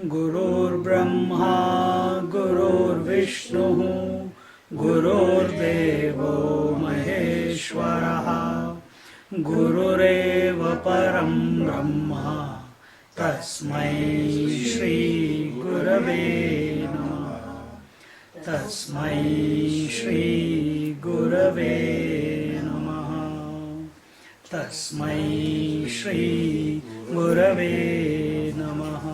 गुरुर्ब्रह्मा गुरुर्विष्णुः गुरुर्देवो महेश्वरः गुरुरेव परं ब्रह्म तस्मै श्री गुरवे नमः तस्मै श्री गुरवे नमः तस्मै श्री गुरवे नमः.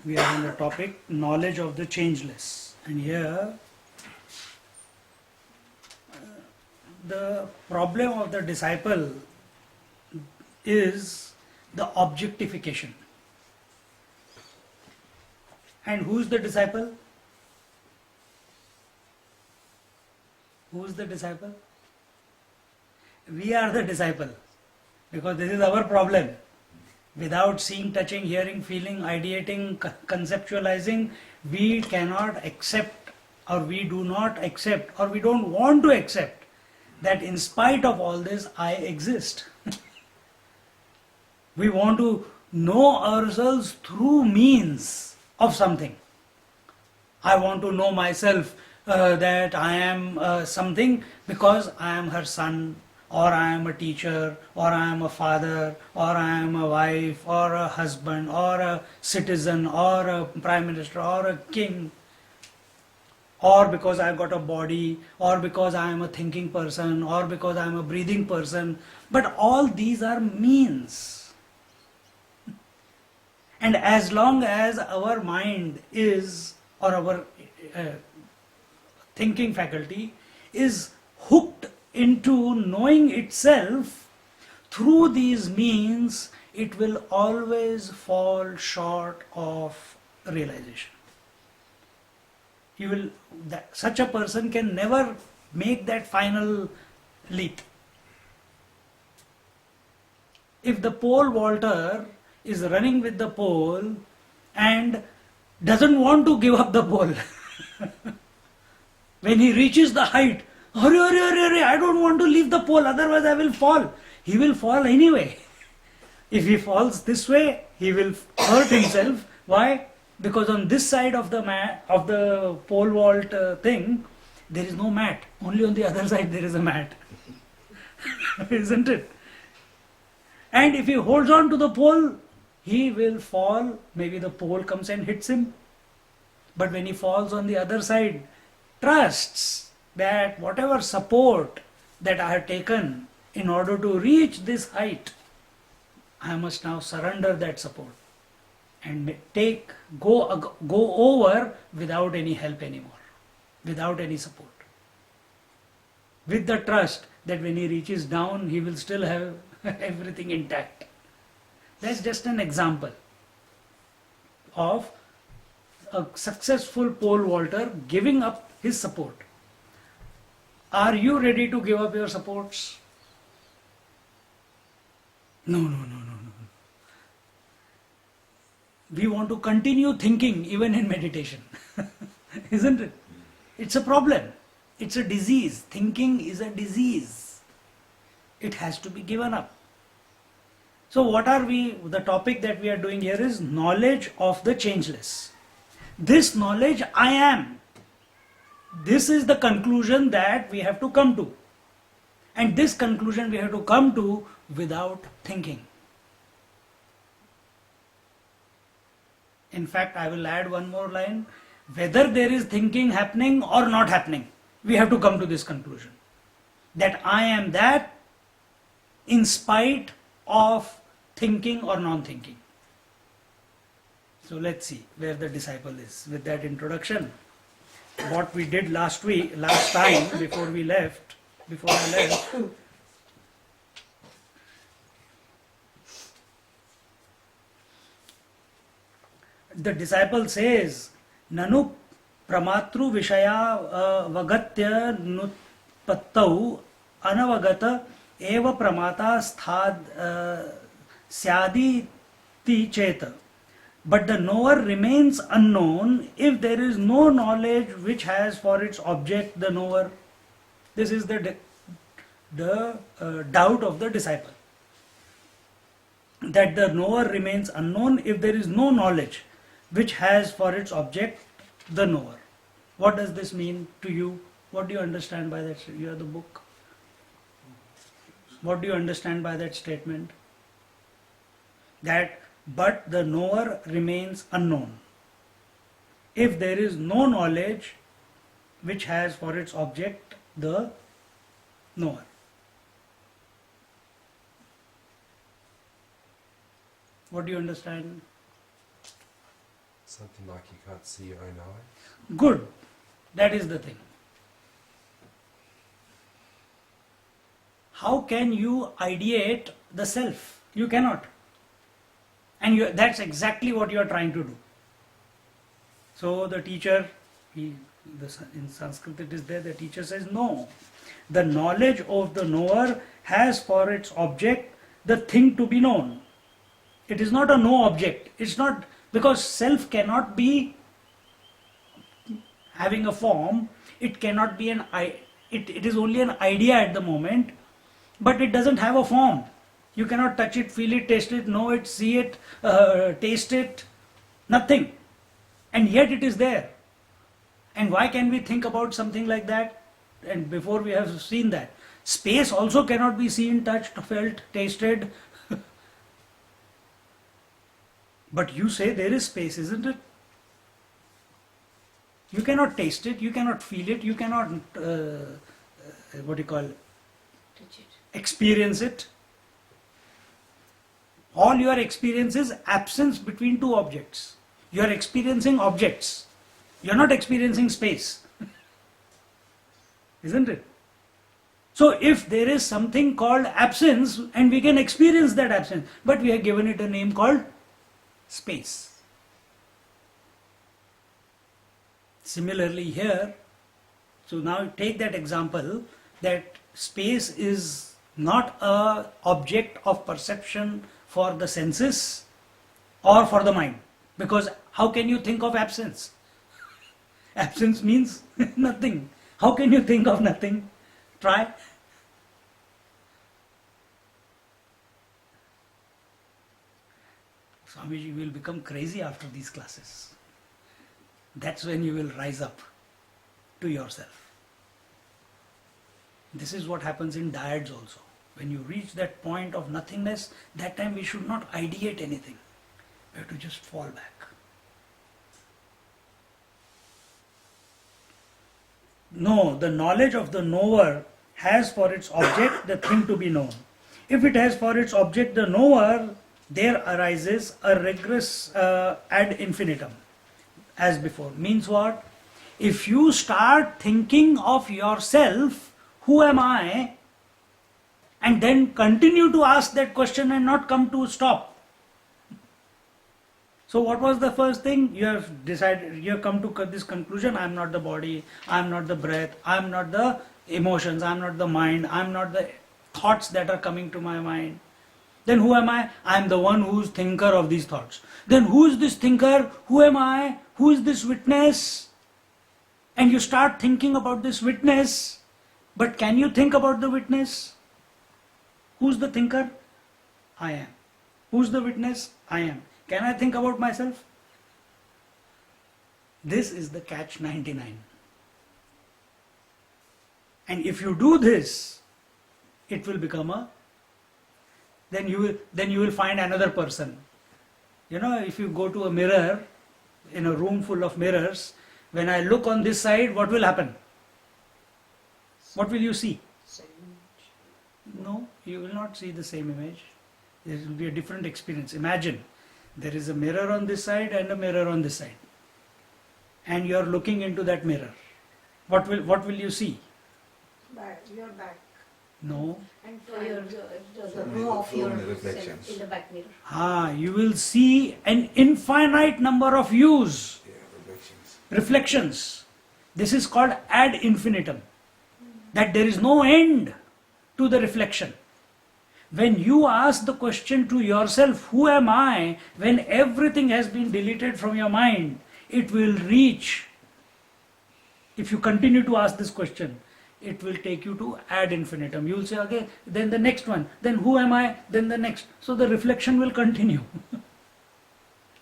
We are on the topic knowledge of the changeless, and here the problem of the disciple is the objectification. And who is the disciple? Who is the disciple? We are the disciple, because this is our problem. Without seeing, touching, hearing, feeling, ideating, conceptualizing, we cannot accept, or we do not accept, or we don't want to accept that in spite of all this, I exist. We want to know ourselves through means of something. I want to know myself that I am something because I am her son, or I am a teacher, or I am a father, or I am a wife, or a husband, or a citizen, or a prime minister, or a king, or because I have got a body, or because I am a thinking person, or because I am a breathing person. But all these are means. And as long as our mind is, or our thinking faculty is hooked into knowing itself through these means, it will always fall short of realization. Such a person can never make that final leap. If the pole vaulter is running with the pole and doesn't want to give up the pole, when he reaches the height, I don't want to leave the pole, otherwise I will fall. He will fall anyway. If he falls this way, he will hurt himself. Why? Because on this side of the mat, of the pole vault thing, there is no mat. Only on the other side there is a mat. Isn't it? And if he holds on to the pole, he will fall. Maybe the pole comes and hits him. But when he falls on the other side, trusts that whatever support that I have taken in order to reach this height, I must now surrender that support and go over without any help anymore, without any support, with the trust that when he reaches down, he will still have everything intact. That's just an example of a successful pole vaulter giving up his support. Are you ready to give up your supports? No. We want to continue thinking even in meditation. Isn't it? It's a problem. It's a disease. Thinking is a disease. It has to be given up. So the topic that we are doing here is knowledge of the changeless. This knowledge I am. This is the conclusion that we have to come to. And this conclusion we have to come to without thinking. In fact, I will add one more line. Whether there is thinking happening or not happening, we have to come to this conclusion. That I am that in spite of thinking or non-thinking. So let's see where the disciple is. With that introduction, what we did last time before I left, the disciple says, Nanu pramatru vishaya vagatya nutpattau anavagata eva pramata sthad syadi ti cheta. But the knower remains unknown if there is no knowledge which has for its object the knower. This is the doubt of the disciple. That the knower remains unknown if there is no knowledge which has for its object the knower. What does this mean to you? What do you understand by that? You have the book. What do you understand by that statement? That but the knower remains unknown if there is no knowledge which has for its object the knower. What do you understand? Something like you can't see your own eye. Good. That is the thing. How can you ideate the self? You cannot. And that's exactly what you are trying to do. So the teacher, in Sanskrit it is there, the teacher says, no. The knowledge of the knower has for its object the thing to be known. It is not a no object. It's not, because self cannot be having a form. It cannot be it is only an idea at the moment, but it doesn't have a form. You cannot touch it, feel it, taste it, know it, see it, taste it, nothing. And yet it is there. And why can we think about something like that? And before we have seen that. Space also cannot be seen, touched, felt, tasted. But you say there is space, isn't it? You cannot taste it, you cannot feel it, you cannot, experience it. All your experience is absence between two objects. You are experiencing objects. You are not experiencing space. Isn't it? So if there is something called absence and we can experience that absence, but we have given it a name called space. Similarly here, so now take that example that space is not a object of perception for the senses or for the mind. Because how can you think of absence? Absence means nothing. How can you think of nothing? Try. Swamiji will become crazy after these classes. That's when you will rise up to yourself. This is what happens in dyads also. When you reach that point of nothingness, that time we should not ideate anything. We have to just fall back. No, the knowledge of the knower has for its object the thing to be known. If it has for its object the knower, there arises a regress ad infinitum, as before. Means what? If you start thinking of yourself, who am I? And then continue to ask that question and not come to stop. So what was the first thing? You have decided, you have come to this conclusion, I am not the body, I am not the breath, I am not the emotions, I am not the mind, I am not the thoughts that are coming to my mind. Then who am I? I am the one who is thinker of these thoughts. Then who is this thinker? Who am I? Who is this witness? And you start thinking about this witness, but can you think about the witness? Who's the thinker? I am. Who's the witness? I am. Can I think about myself? This is the catch 99. And if you do this, it will become then you will find another person. You know, if you go to a mirror, in a room full of mirrors, when I look on this side, what will happen? What will you see? Same image. No, you will not see the same image. There will be a different experience. Imagine, there is a mirror on this side and a mirror on this side. And you are looking into that mirror. What will you see? Back, your back. No. And for your the So row of so your many self reflections. in the back mirror. You will see an infinite number of views, Yeah, reflections. reflections. This is called ad infinitum. That there is no end to the reflection. When you ask the question to yourself, who am I, when everything has been deleted from your mind, it will reach, if you continue to ask this question, it will take you to ad infinitum. You will say, okay, then the next one, then who am I, then the next. So the reflection will continue.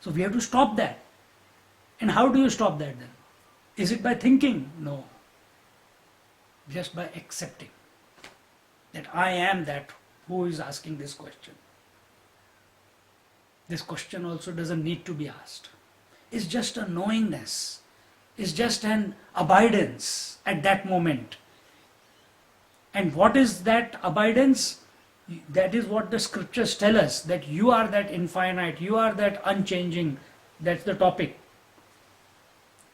So we have to stop that. And how do you stop that then? Is it by thinking? No. Just by accepting that I am that who is asking this question. This question also doesn't need to be asked. It's just a knowingness. It's just an abidance at that moment. And what is that abidance? That is what the scriptures tell us, that you are that infinite, you are that unchanging, that's the topic.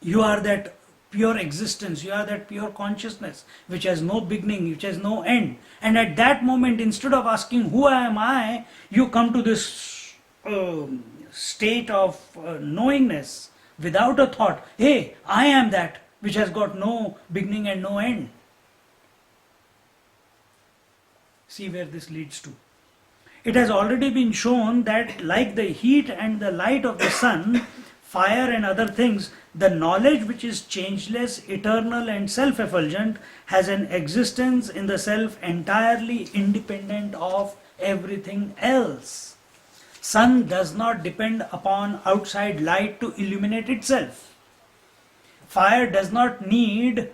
You are that pure existence, you are that pure consciousness, which has no beginning, which has no end. And at that moment, instead of asking, who am I, you come to this state of knowingness without a thought. Hey, I am that which has got no beginning and no end. See where this leads to. It has already been shown that, like the heat and the light of the sun, fire and other things, the knowledge which is changeless, eternal and self-effulgent has an existence in the self entirely independent of everything else. Sun does not depend upon outside light to illuminate itself. Fire does not need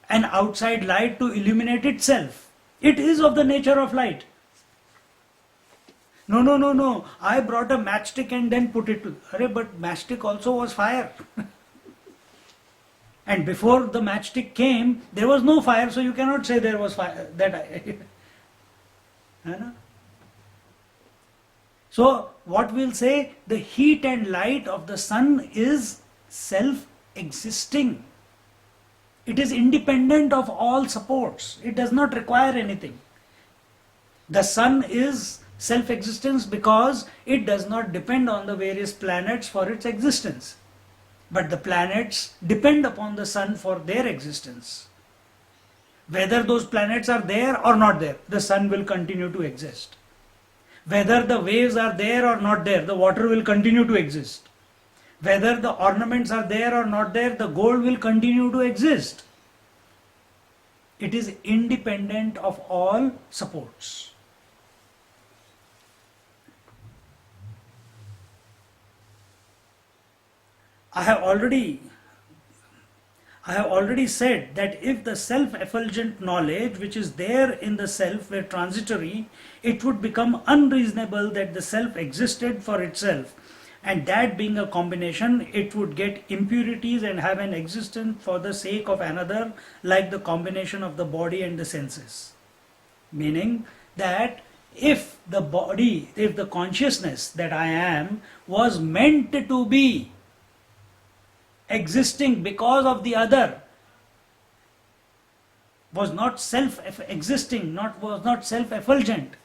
an outside light to illuminate itself. It is of the nature of light. No. I brought a matchstick and then put it to. But matchstick also was fire. And before the matchstick came, there was no fire, so you cannot say there was fire. So, what we'll say, the heat and light of the sun is self-existing. It is independent of all supports. It does not require anything. The sun is self-existence because it does not depend on the various planets for its existence. But the planets depend upon the sun for their existence. Whether those planets are there or not there, the sun will continue to exist. Whether the waves are there or not there, the water will continue to exist. Whether the ornaments are there or not there, the gold will continue to exist. It is independent of all supports. I have already said that if the self-effulgent knowledge which is there in the self were transitory, it would become unreasonable that the self existed for itself, and that being a combination, it would get impurities and have an existence for the sake of another, like the combination of the body and the senses. Meaning that if the consciousness that I am was meant to be existing because of the other, was not self-existing, was not self-effulgent,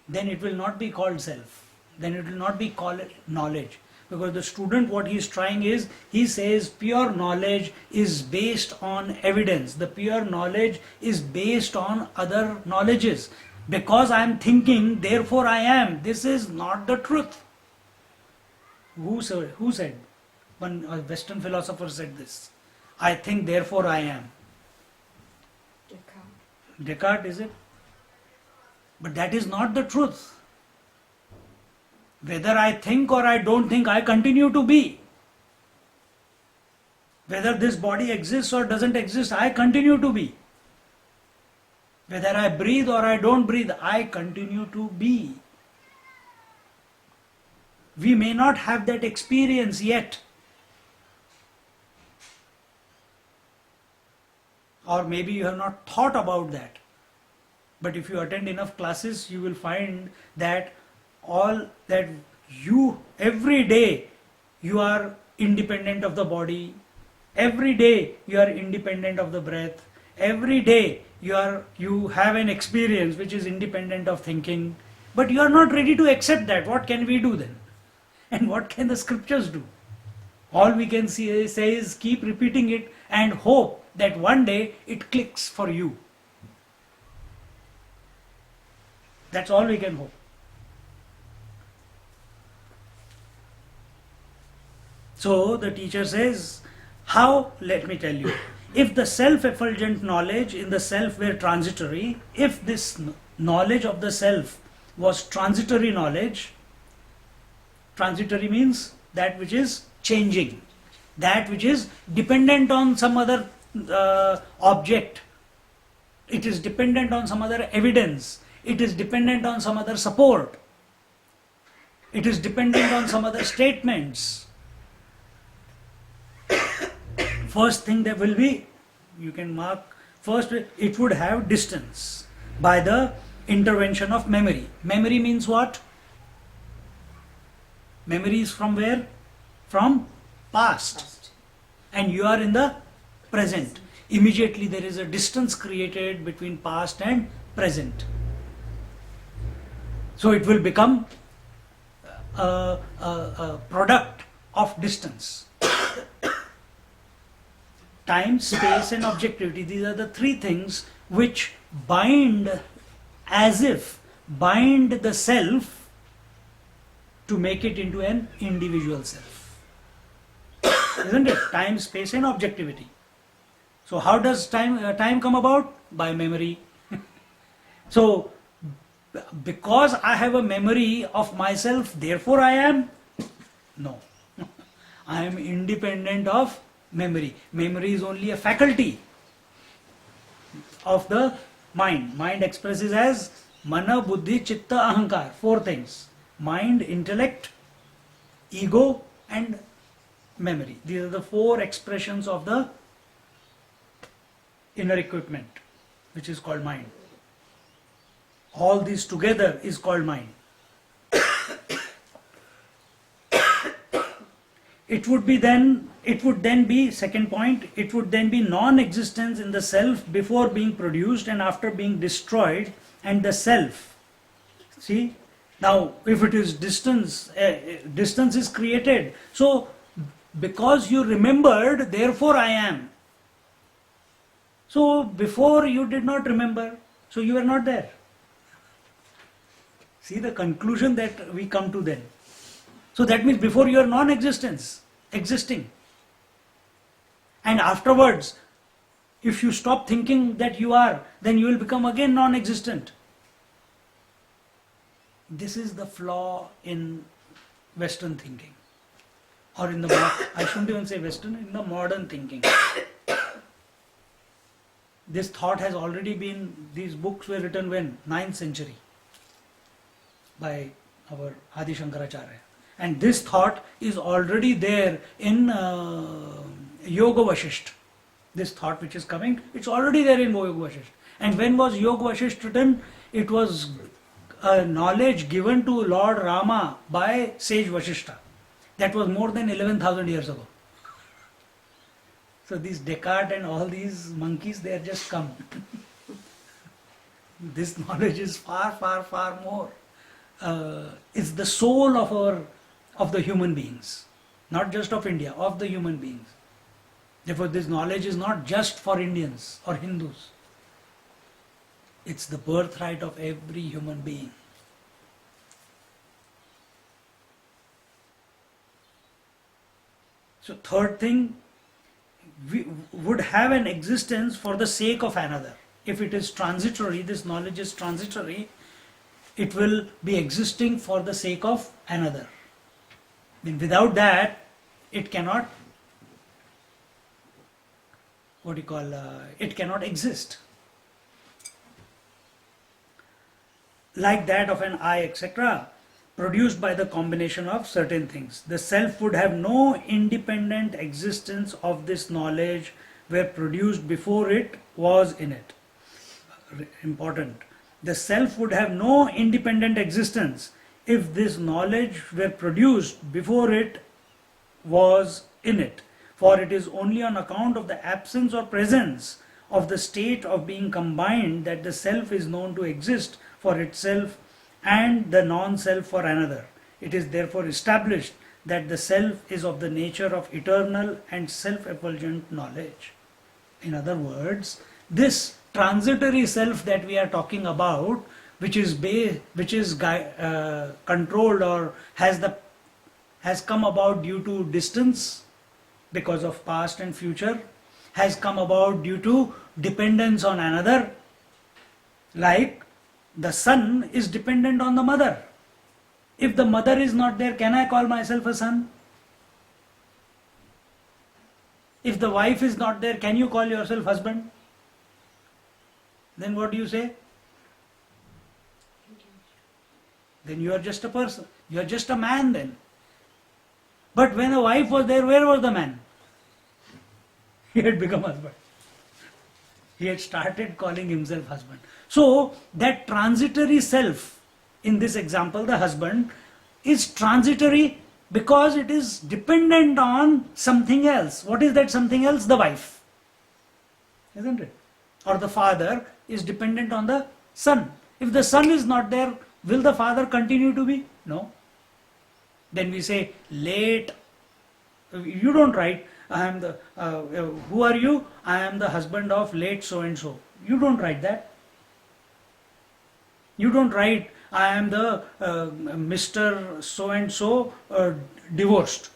then it will not be called self. Then it will not be called knowledge. Because the student, what he is trying is, he says pure knowledge is based on evidence. The pure knowledge is based on other knowledges. Because I am thinking, therefore I am. This is not the truth. Who said? One Western philosopher said this. I think, therefore I am. Descartes, is it? But that is not the truth. Whether I think or I don't think, I continue to be. Whether this body exists or doesn't exist, I continue to be. Whether I breathe or I don't breathe, I continue to be. We may not have that experience yet. Or maybe you have not thought about that. But if you attend enough classes, you will find that every day you are independent of the body, every day you are independent of the breath, every day you have an experience which is independent of thinking, but you are not ready to accept that. What can we do then? And what can the scriptures do? All we can say is keep repeating it and hope that one day it clicks for you. That's all we can hope. So the teacher says, how? Let me tell you. If the self-effulgent knowledge in the self were transitory, if this knowledge of the self was transitory knowledge, transitory means that which is changing, that which is dependent on some other object, it is dependent on some other evidence, it is dependent on some other support, it is dependent on some other statements. First thing there will be, you can mark, first it would have distance by the intervention of memory. Memory means what? Memory is from where? From past. And you are in the present. Immediately there is a distance created between past and present. So it will become a product of distance. Time, space and objectivity, these are the three things which bind, as if bind the self to make it into an individual self. Isn't it? Time, space and objectivity. So how does time come about? By memory. So because I have a memory of myself, therefore I am? No. I am independent of memory. Memory is only a faculty of the mind. Mind expresses as mana, buddhi, chitta, ahankar. Four things. Mind, intellect, ego and memory. These are the four expressions of the inner equipment, which is called mind. All these together is called mind. It would then be, second point, it would then be non-existence in the self before being produced and after being destroyed, and the self. See, now if it is distance, distance is created. So because you remembered, therefore I am. So before you did not remember, so you were not there. See the conclusion that we come to then. So that means before you are non-existence, existing. And afterwards, if you stop thinking that you are, then you will become again non-existent. This is the flaw in Western thinking. Or in the, I shouldn't even say Western, in the modern thinking. This thought has already been, these books were written when? 9th century. By our Adi Shankaracharya. And this thought is already there in Yoga Vasisht. This thought which is coming, it's already there in Yoga Vasisht. And when was Yoga Vasisht written? It was a knowledge given to Lord Rama by sage Vasishtha. That was more than 11,000 years ago. So these Descartes and all these monkeys, they are just come. This knowledge is far, far, far more. It's the soul of the human beings, not just of India, of the human beings. Therefore, this knowledge is not just for Indians or Hindus. It's the birthright of every human being. So, third thing, we would have an existence for the sake of another. If it is transitory, this knowledge is transitory, it will be existing for the sake of another. Then without that, it cannot, it cannot exist. Like that of an eye, etc., produced by the combination of certain things. The self would have no independent existence of this knowledge were produced before it was in it. Important. The self would have no independent existence if this knowledge were produced before it was in it. For it is only on account of the absence or presence of the state of being combined, that the self is known to exist for itself and the non-self for another. It is therefore established that the self is of the nature of eternal and self-effulgent knowledge. In other words, this transitory self that we are talking about, which is controlled or has come about due to distance because of past and future, has come about due to dependence on another, like the son is dependent on the mother. If the mother is not there, can I call myself a son? If the wife is not there, can you call yourself husband? Then what do you say? Then you are just a person. You are just a man then. But when the wife was there, where was the man? He had become husband. He had started calling himself husband. So that transitory self, in this example, the husband, is transitory because it is dependent on something else. What is that something else? The wife. Isn't it? Or the father is dependent on the son. If the son is not there, will the father continue to be? No. Then we say, late. You don't write, I am the, who are you? I am the husband of late so and so. You don't write that. You don't write, I am the Mr. so and so divorced,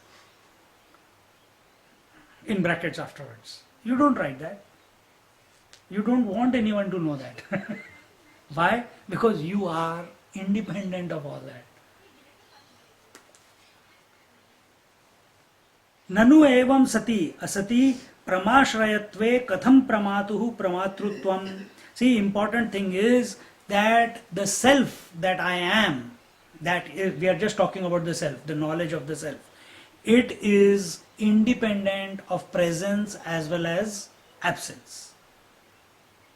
in brackets afterwards. You don't write that. You don't want anyone to know that. Why? Because you are independent of all that. Nanu evam sati asati pramashrayatve katham pramatuhu pramatrutvam. See, important thing is that the self that I am, we are just talking about the self, the knowledge of the self. It is independent of presence as well as absence.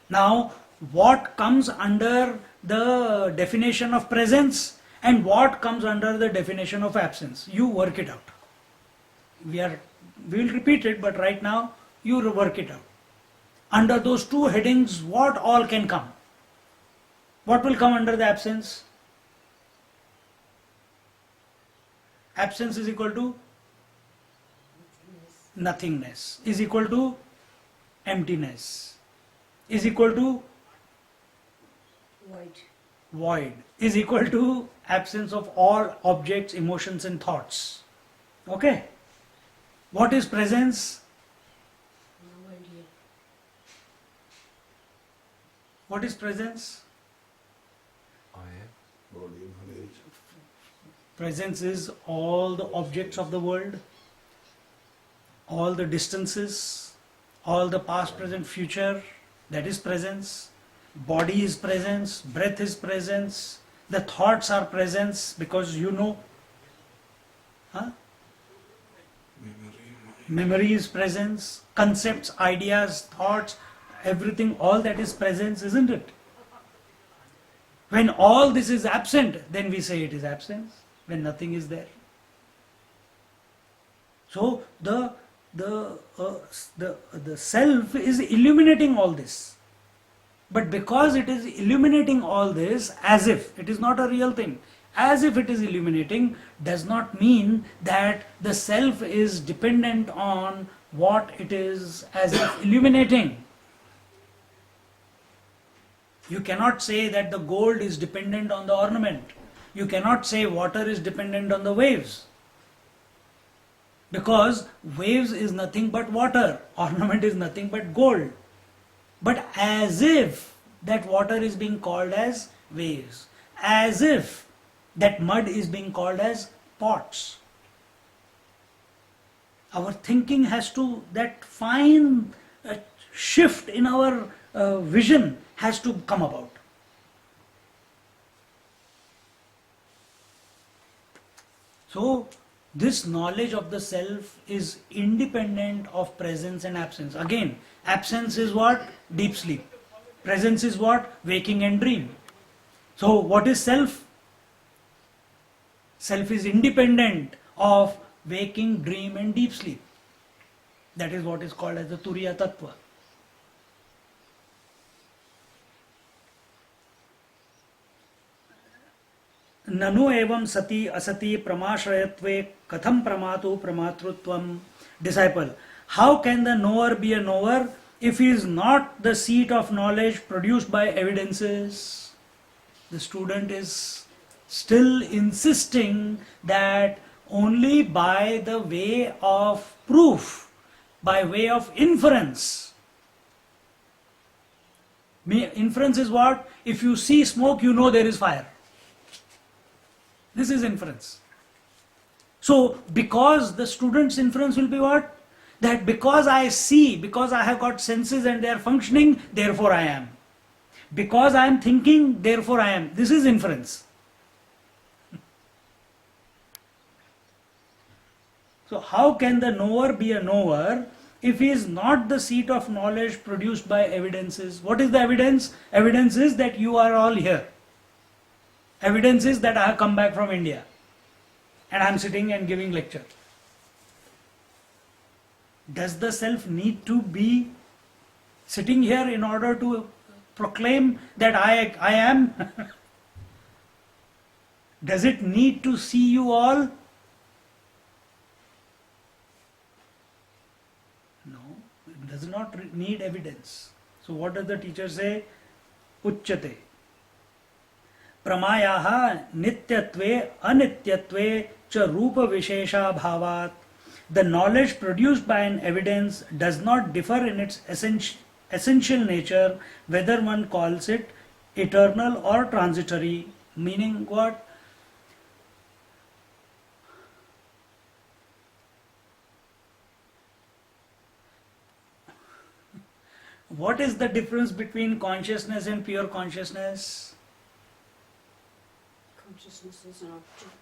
Now, what comes under the definition of presence and what comes under the definition of absence? You work it out. We will repeat it, but right now you work it out. Under those two headings, what all can come? What will come under the absence? Absence is equal to nothingness, is equal to emptiness, is equal to void, is equal to absence of all objects, emotions and thoughts. Okay? What is presence? No idea. What is presence? I am. Presence is all the objects of the world, all the distances, all the past, present, future. That is presence. Body is presence, breath is presence, the thoughts are presence because you know. Huh? Memory is presence, concepts, ideas, thoughts, everything, all that is presence, isn't it? When all this is absent, then we say it is absence, when nothing is there. So the self is illuminating all this. But because it is illuminating all this as if it is not a real thing, as if it is illuminating, does not mean that the self is dependent on what it is as if illuminating. You cannot say that the gold is dependent on the ornament. You cannot say water is dependent on the waves. Because waves is nothing but water, ornament is nothing but gold. But as if that water is being called as waves, as if that mud is being called as pots. Our thinking has to, that fine shift in our vision has to come about. So, this knowledge of the self is independent of presence and absence. Again, absence is what? Deep sleep. Presence is what? Waking and dream. So, what is self? Self is independent of waking, dream and deep sleep. That is what is called as the Turiya Tattva. ननु एवं सति असति प्रमाश्रयत्वे कथम प्रमातु प्रमातृत्वम. Disciple, how can the knower be a knower if he is not the seat of knowledge produced by evidences? The student is still insisting that only by the way of proof, by way of inference. Inference is what? If you see smoke, you know there is fire. This is inference. So, because the student's inference will be what? That because I see, because I have got senses and they are functioning, therefore I am. Because I am thinking, therefore I am. This is inference. So, how can the knower be a knower if he is not the seat of knowledge produced by evidences? What is the evidence? Evidence is that you are all here. Evidence is that I have come back from India and I am sitting and giving lecture. Does the self need to be sitting here in order to proclaim that I am? Does it need to see you all? No, it does not need evidence. So what does the teacher say? Uchyate. Pramayaha nityatve anityatve cha rupa vishesha bhavat. The knowledge produced by an evidence does not differ in its essential nature, whether one calls it eternal or transitory. Meaning what? What is the difference between consciousness and pure consciousness? Consciousness is an object.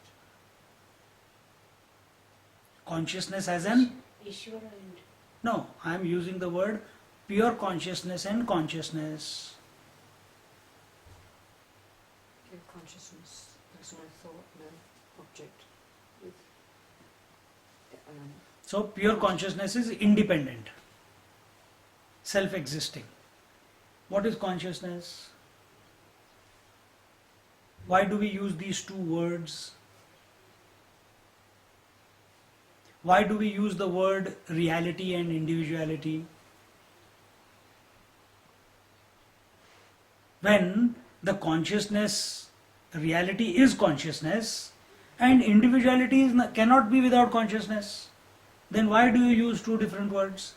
Consciousness as an? Ishvara and No, I am using the word pure consciousness and consciousness. pure consciousness. There's no thought, no object. With, So pure consciousness is independent, self-existing. What is consciousness? Why do we use these two words? Why do we use the word reality and individuality? When the consciousness, reality is consciousness and individuality cannot be without consciousness, then why do you use two different words?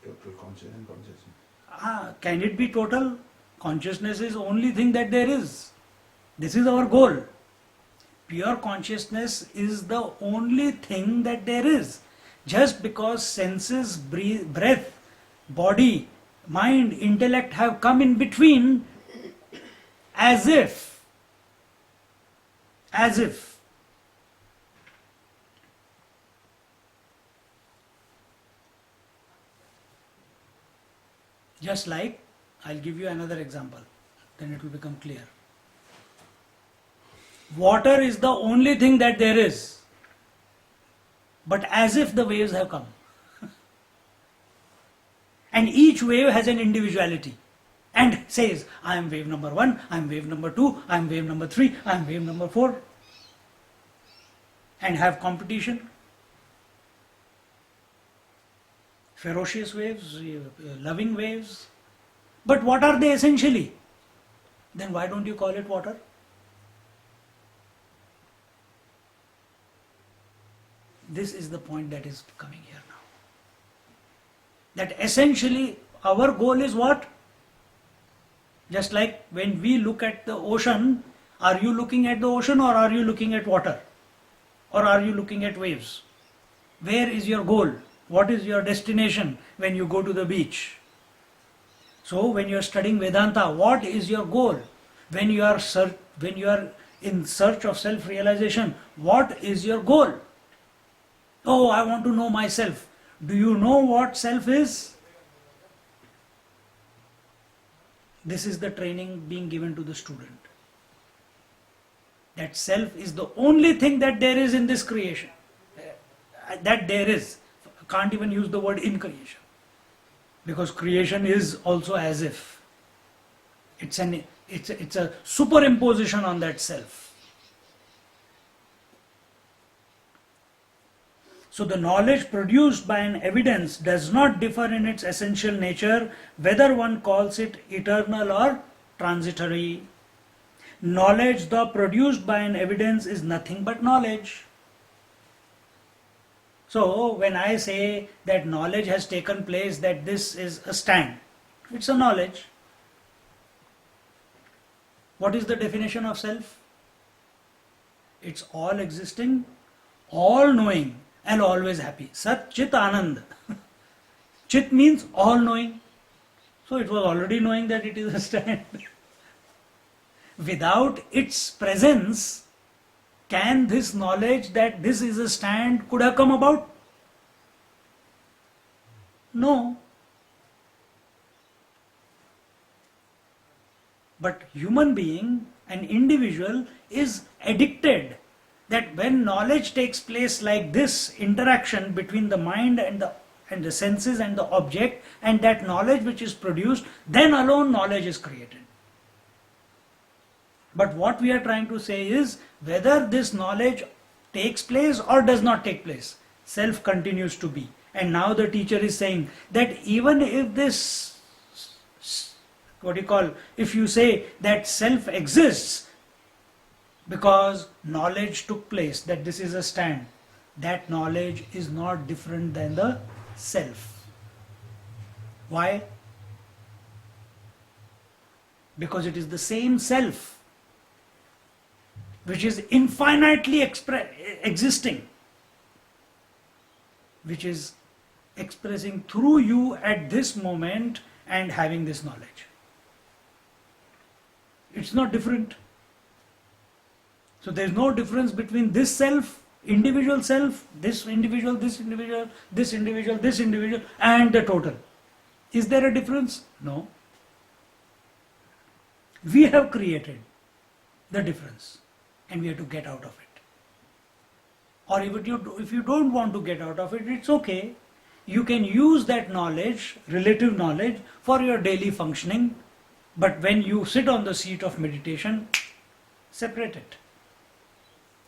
Total conscious and consciousness. Can it be total? Consciousness is only thing that there is. This is our goal. Pure consciousness is the only thing that there is. Just because senses, breath, body, mind, intellect have come in between, as if. Just like, I'll give you another example, then it will become clear. Water is the only thing that there is, but as if the waves have come. And each wave has an individuality and says, I am wave number 1, I am wave number 2, I am wave number 3, I am wave number 4, and have competition. Ferocious waves, loving waves. But what are they essentially? Then why don't you call it water? This is the point that is coming here now. That essentially our goal is what? Just like when we look at the ocean, are you looking at the ocean or are you looking at water? Or are you looking at waves? Where is your goal? What is your destination when you go to the beach? So when you are studying Vedanta, what is your goal? When you are in search of self-realization, what is your goal? Oh, I want to know myself. Do you know what self is? This is the training being given to the student. That self is the only thing that there is in this creation. That there is. Can't even use the word in creation. Because creation is also as if. It's a superimposition on that self. So the knowledge produced by an evidence does not differ in its essential nature, whether one calls it eternal or transitory. Knowledge, though produced by an evidence, is nothing but knowledge. So when I say that knowledge has taken place, that this is a stand, it's a knowledge. What is the definition of self? It's all existing, all knowing, and always happy. Sat Chit Anand. Chit means all knowing. So it was already knowing that it is a stand. Without its presence, can this knowledge that this is a stand could have come about? No. But human being, an individual, is addicted that when knowledge takes place like this interaction between the mind and the senses and the object, and that knowledge which is produced, then alone knowledge is created. But what we are trying to say is whether this knowledge takes place or does not take place, self continues to be. And now the teacher is saying that even if this, if you say that self exists because knowledge took place, that this is a stand, that knowledge is not different than the self. Why? Because it is the same self which is infinitely existing, which is expressing through you at this moment and having this knowledge. It's not different. So there is no difference between this self, individual self, this individual, this individual, this individual, this individual, and the total. Is there a difference? No. We have created the difference and we have to get out of it. Or if you don't want to get out of it, it's okay. You can use that knowledge, relative knowledge, for your daily functioning. But when you sit on the seat of meditation, separate it.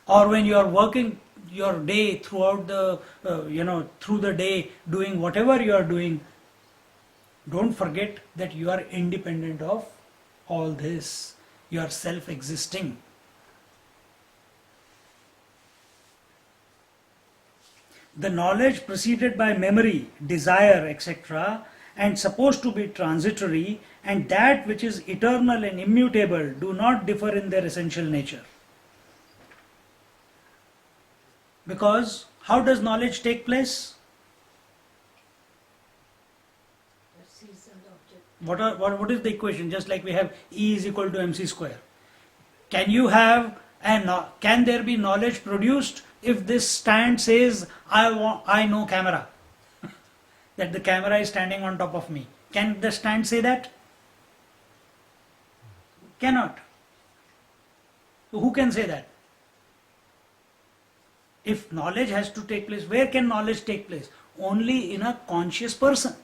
Or when you are working your day throughout the, through the day, doing whatever you are doing, don't forget that you are independent of all this. You are self-existing. The knowledge preceded by memory, desire, etc., and supposed to be transitory, and that which is eternal and immutable do not differ in their essential nature. Because how does knowledge take place? What is the equation? Just like we have E is equal to mc square. Can there be knowledge produced if this stand says I know camera? That the camera is standing on top of me. Can the stand say that? Cannot. So who can say that? If knowledge has to take place, where can knowledge take place? Only in a conscious person,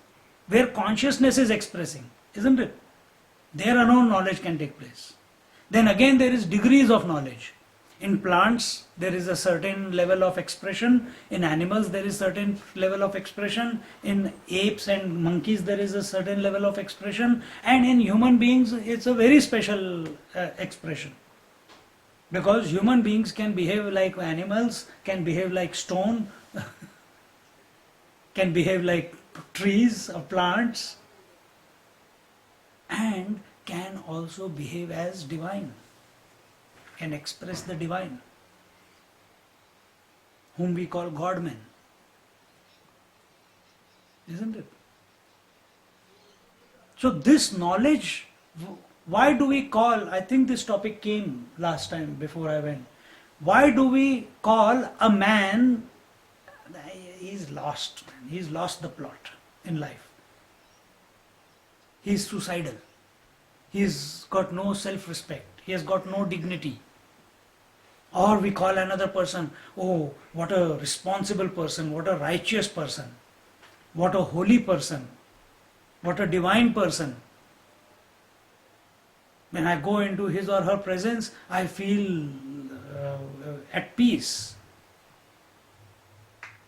where consciousness is expressing, isn't it? There alone knowledge can take place. Then again there is degrees of knowledge. In plants there is a certain level of expression, in animals there is certain level of expression, in apes and monkeys there is a certain level of expression, and in human beings it's a very special expression. Because human beings can behave like animals, can behave like stone, can behave like trees or plants, and can also behave as divine, can express the divine, whom we call God-men. Isn't it? So this knowledge, why do we call, I think this topic came last time before I went, why do we call a man, he's lost the plot in life. He's suicidal. He's got no self-respect. He has got no dignity. Or we call another person, oh, what a responsible person, what a righteous person, what a holy person, what a divine person. When I go into his or her presence, I feel at peace.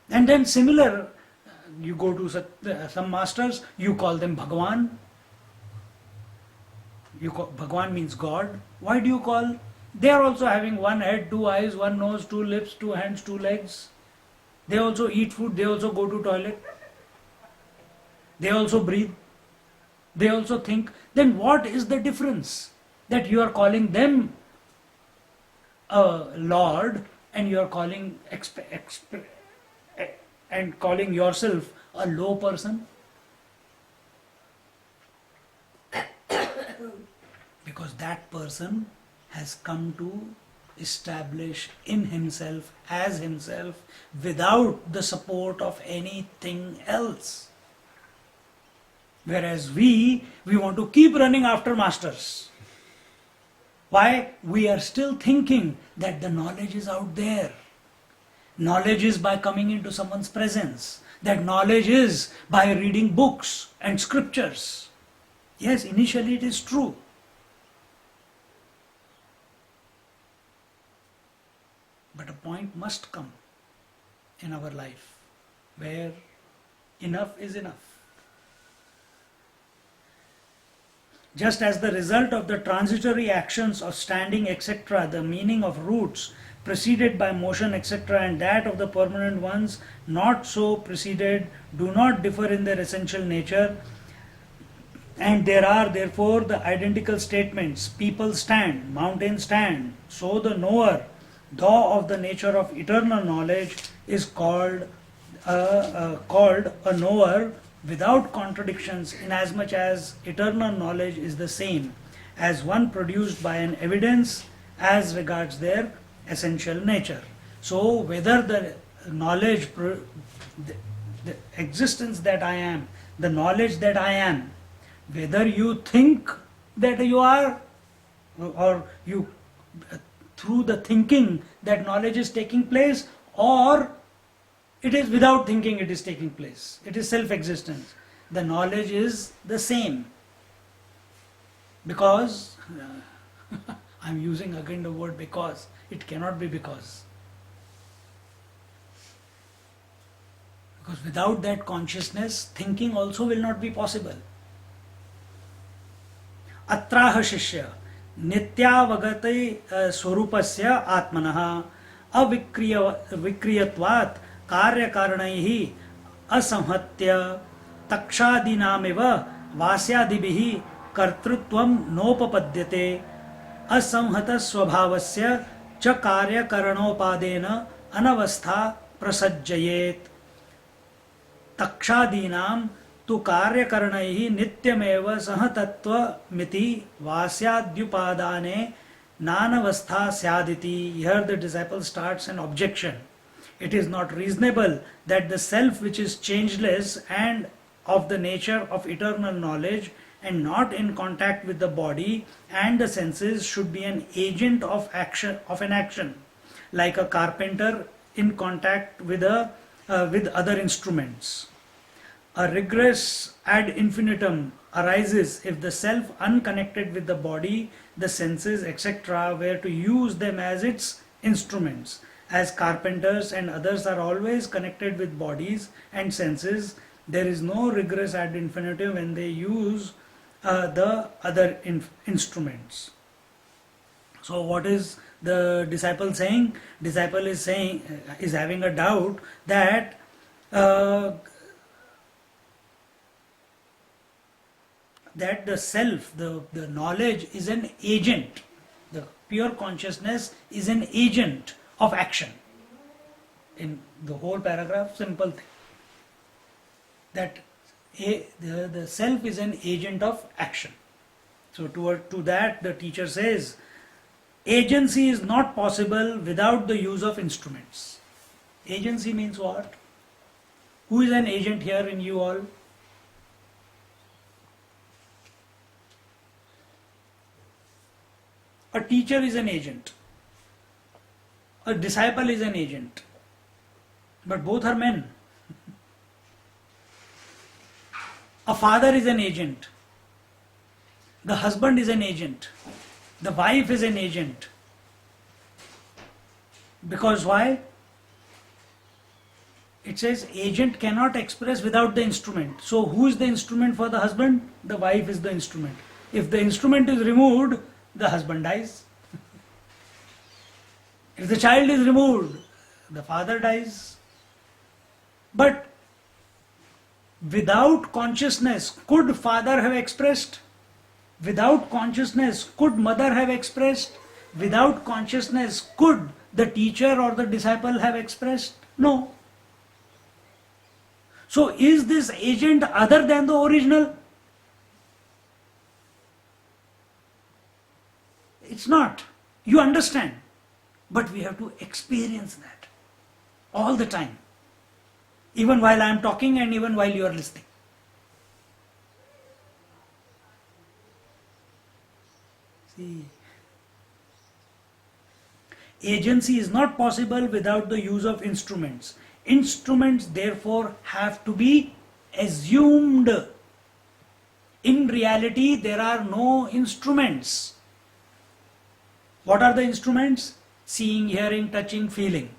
And then similar, you go to some masters, you call them Bhagwan. Bhagwan means God. Why do you call? They are also having one head, two eyes, one nose, two lips, two hands, two legs. They also eat food, they also go to toilet. They also breathe. They also think. Then what is the difference? That you are calling them a Lord and you are calling and calling yourself a low person? Because that person has come to establish in himself, as himself, without the support of anything else. Whereas we want to keep running after masters. Why? We are still thinking that the knowledge is out there. Knowledge is by coming into someone's presence. That knowledge is by reading books and scriptures. Yes, initially it is true. But a point must come in our life where enough is enough. Just as the result of the transitory actions of standing, etc., the meaning of roots preceded by motion, etc., and that of the permanent ones not so preceded do not differ in their essential nature, and there are therefore the identical statements: people stand, mountains stand. So the knower, though of the nature of eternal knowledge, is called a knower without contradictions, inasmuch as eternal knowledge is the same as one produced by an evidence as regards their essential nature. So whether the knowledge, the existence that I am, the knowledge that I am, whether you think that you are, or you through the thinking that knowledge is taking place, or it is without thinking it is taking place. It is self-existence. The knowledge is the same. Because, I am using again the word because, it cannot be because. Because without that consciousness, thinking also will not be possible. Atraha shishya nityavagate swarupasya atmanah avikriyatvat कार्यकारणैः असंहत्य तक्षादीनामेव वास्यादिभिः कर्तृत्वं नोपपद्यते असंहत स्वभावस्य च कार्यकरणोपादेन अनवस्था प्रसज्जयेत् तक्षादीनां तु कार्यकरणैः नित्यमेव सहतत्वमिति वास्याद्युपादाने नानवस्था स्यादिति. Here the disciple starts an objection. It is not reasonable that the self, which is changeless and of the nature of eternal knowledge and not in contact with the body and the senses, should be an agent of an action, like a carpenter in contact with other instruments. A regress ad infinitum arises if the self, unconnected with the body, the senses, etc., were to use them as its instruments. As carpenters and others are always connected with bodies and senses, there is no regress ad infinitum when they use the other instruments. So what is the disciple saying? Disciple is having a doubt that that the self, the knowledge is an agent. The pure consciousness is an agent of action. In the whole paragraph, simple thing. That the self is an agent of action. So to that the teacher says, agency is not possible without the use of instruments. Agency means what? Who is an agent here in you all? A teacher is an agent. A disciple is an agent. But both are men. A father is an agent. The husband is an agent. The wife is an agent. Because why? It says agent cannot express without the instrument. So who is the instrument for the husband? The wife is the instrument. If the instrument is removed, the husband dies. If the child is removed, the father dies. But without consciousness, could father have expressed? Without consciousness, could mother have expressed? Without consciousness, could the teacher or the disciple have expressed? No. So is this agent other than the original? It's not. You understand. But we have to experience that all the time. Even while I am talking and even while you are listening. See. Agency is not possible without the use of instruments. Instruments therefore have to be assumed. In reality, there are no instruments. What are the instruments? Seeing, hearing, touching, feeling.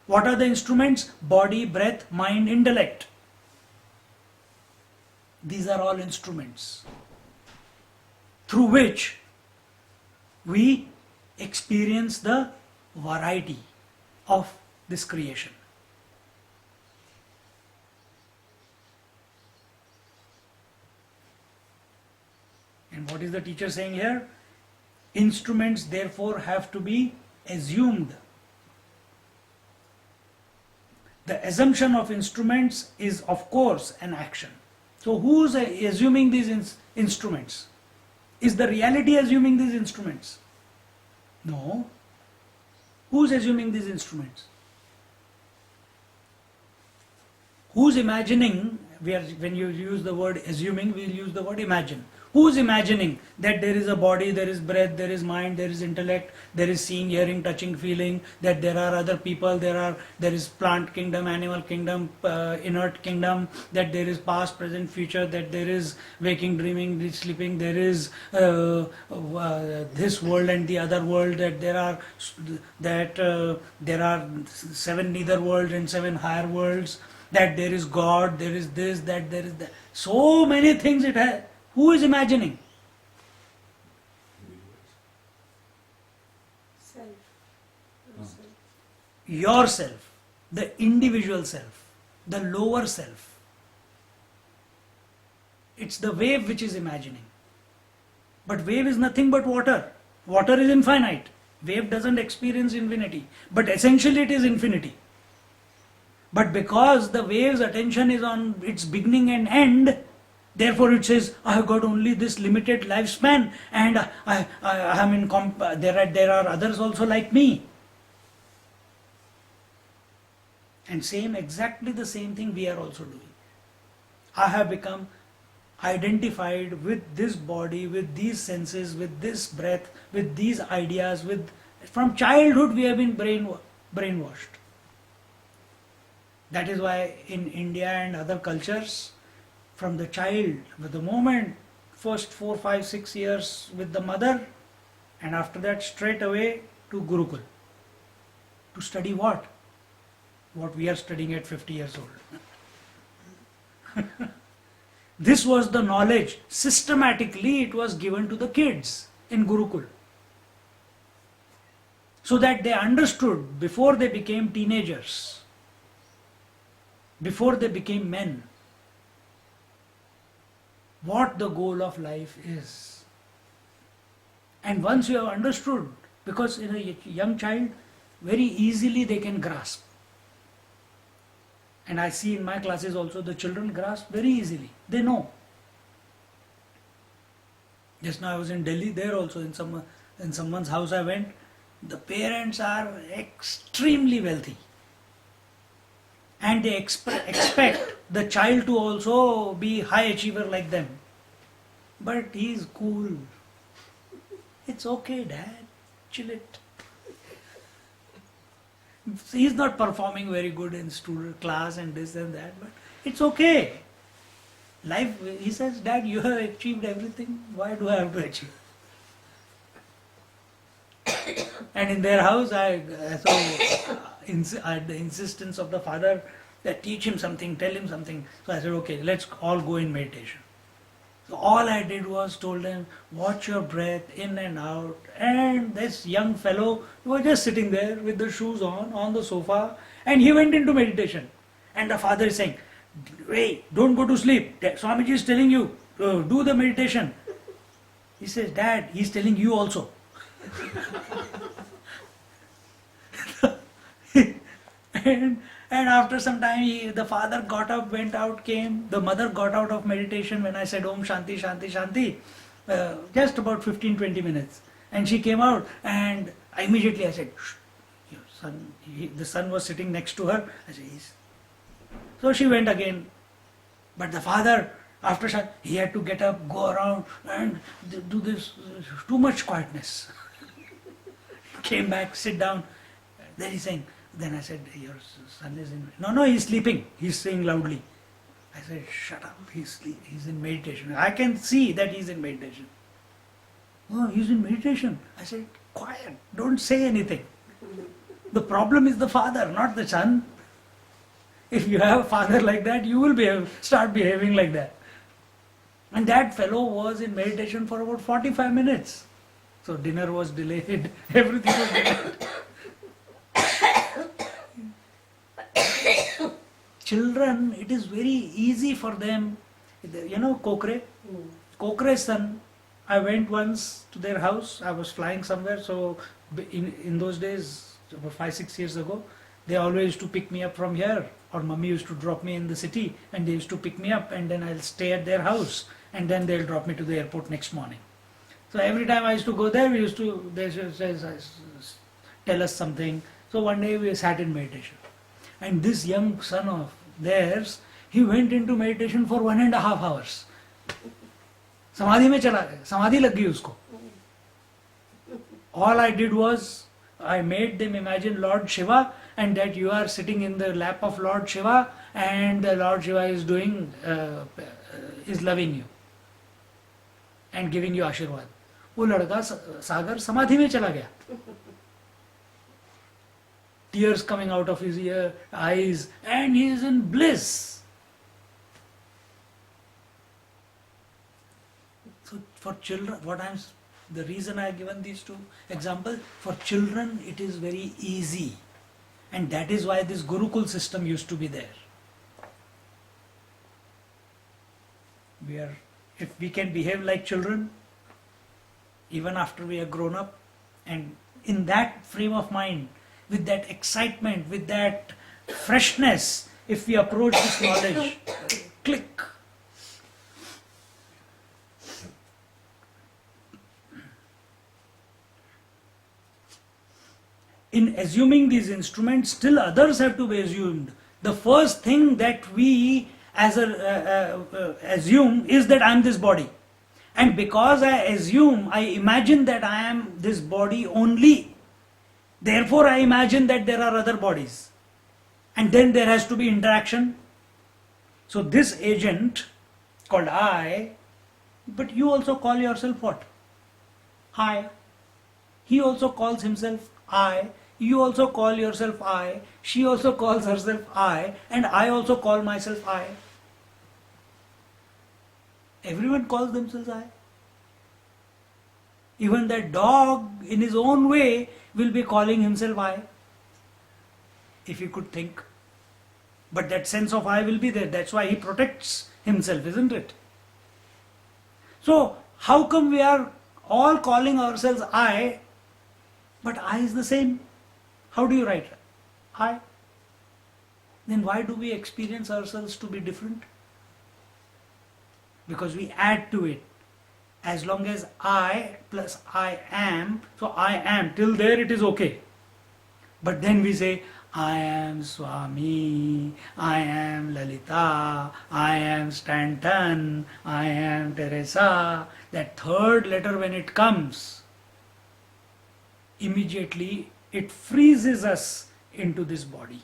What are the instruments? Body, breath, mind, intellect. These are all instruments through which we experience the variety of this creation. And what is the teacher saying here? Instruments therefore have to be assumed. The assumption of instruments is of course an action. So who is assuming these instruments? Is the reality assuming these instruments? No. Who is assuming these instruments? Who's imagining? When you use the word assuming, we'll use the word imagine. Who's imagining that there is a body, there is breath, there is mind, there is intellect, there is seeing, hearing, touching, feeling, that there are other people, there is plant kingdom, animal kingdom, inert kingdom, that there is past, present, future, that there is waking, dreaming, sleeping, there is this world and the other world, that there are 7 nether worlds and 7 higher worlds, that there is God, there is this, that there is that. So many things it has. Who is imagining? Self. Yourself, the individual self, the lower self. It's the wave which is imagining. But wave is nothing but water. Water is infinite. Wave doesn't experience infinity. But essentially it is infinity. But because the wave's attention is on its beginning and end, therefore it says, I have got only this limited lifespan and there are others also like me. And exactly the same thing we are also doing. I have become identified with this body, with these senses, with this breath, with these ideas. From childhood we have been brainwashed. That is why in India and other cultures, from the child, with the moment, first 4, 5, 6 years with the mother, and after that straight away to Gurukul. To study what? What we are studying at 50 years old. This was the knowledge. Systematically it was given to the kids in Gurukul. So that they understood before they became teenagers, before they became men, what the goal of life is. And once you have understood, because in a young child, very easily they can grasp. And I see in my classes also the children grasp very easily. They know. Just now I was in Delhi, there also in someone's house I went. The parents are extremely wealthy. And they expect the child to also be high achiever like them. But he is cool. It's okay, Dad. Chill it. He is not performing very good in student class and this and that, but it's okay. Life, he says, Dad, you have achieved everything. Why do I have to achieve? And in their house, at the insistence of the father, that teach him something, tell him something. So I said, okay, let's all go in meditation. So all I did was told them, watch your breath in and out. And this young fellow was just sitting there with the shoes on the sofa, and he went into meditation. And the father is saying, hey, don't go to sleep. Swamiji is telling you, do the meditation. He says, Dad, he's telling you also. And after some time, the father got up, went out, came. The mother got out of meditation when I said Om Shanti, Shanti, Shanti. Just about 15-20 minutes. And she came out, and immediately I said, shh, your son. The son was sitting next to her. I said, yes. So she went again. But the father, after he had to get up, go around, and do this. Too much quietness. Came back, sit down. Then he's saying, then I said, your son is in... No, he's sleeping. He's saying loudly. I said, shut up, he's in meditation. I can see that he's in meditation. Oh, he's in meditation. I said, quiet, don't say anything. The problem is the father, not the son. If you have a father like that, you will start behaving like that. And that fellow was in meditation for about 45 minutes. So dinner was delayed, everything was delayed. Children, it is very easy for them. You know Kokre? Kokre's son, I went once to their house. I was flying somewhere, so in those days, about 5-6 years ago, they always used to pick me up from here, or mummy used to drop me in the city, and they used to pick me up, and then I'll stay at their house, and then they'll drop me to the airport next morning. So every time I used to go there, they used to tell us something. So one day we sat in meditation, and this young son of theirs, he went into meditation for 1.5 hours. समाधि में चला गया, समाधि लग गई उसको. All I did was, I made them imagine Lord Shiva, and that you are sitting in the lap of Lord Shiva, and the Lord Shiva is loving you and giving you आशीर्वाद. वो लड़का सागर समाधि में चला गया. Tears coming out of his eyes, and he is in bliss. So for children, the reason I have given these two examples, for children it is very easy, and that is why this Gurukul system used to be there. If we can behave like children, even after we are grown up, and in that frame of mind, with that excitement, with that freshness, if we approach this knowledge, click. In assuming these instruments, still others have to be assumed. The first thing that we assume is that I am this body. And because I imagine that I am this body only. Therefore, I imagine that there are other bodies. And then there has to be interaction. So this agent called I, but you also call yourself what? I. He also calls himself I. You also call yourself I. She also calls herself I. And I also call myself I. Everyone calls themselves I. Even that dog, in his own way, will be calling himself I, if he could think. But that sense of I will be there. That's why he protects himself, isn't it? So, how come we are all calling ourselves I, but I is the same? How do you write I? Then why do we experience ourselves to be different? Because we add to it. As long as I plus I am, so I am, till there it is okay. But then we say, I am Swami, I am Lalita, I am Stanton, I am Teresa. That third letter, when it comes, immediately it freezes us into this body.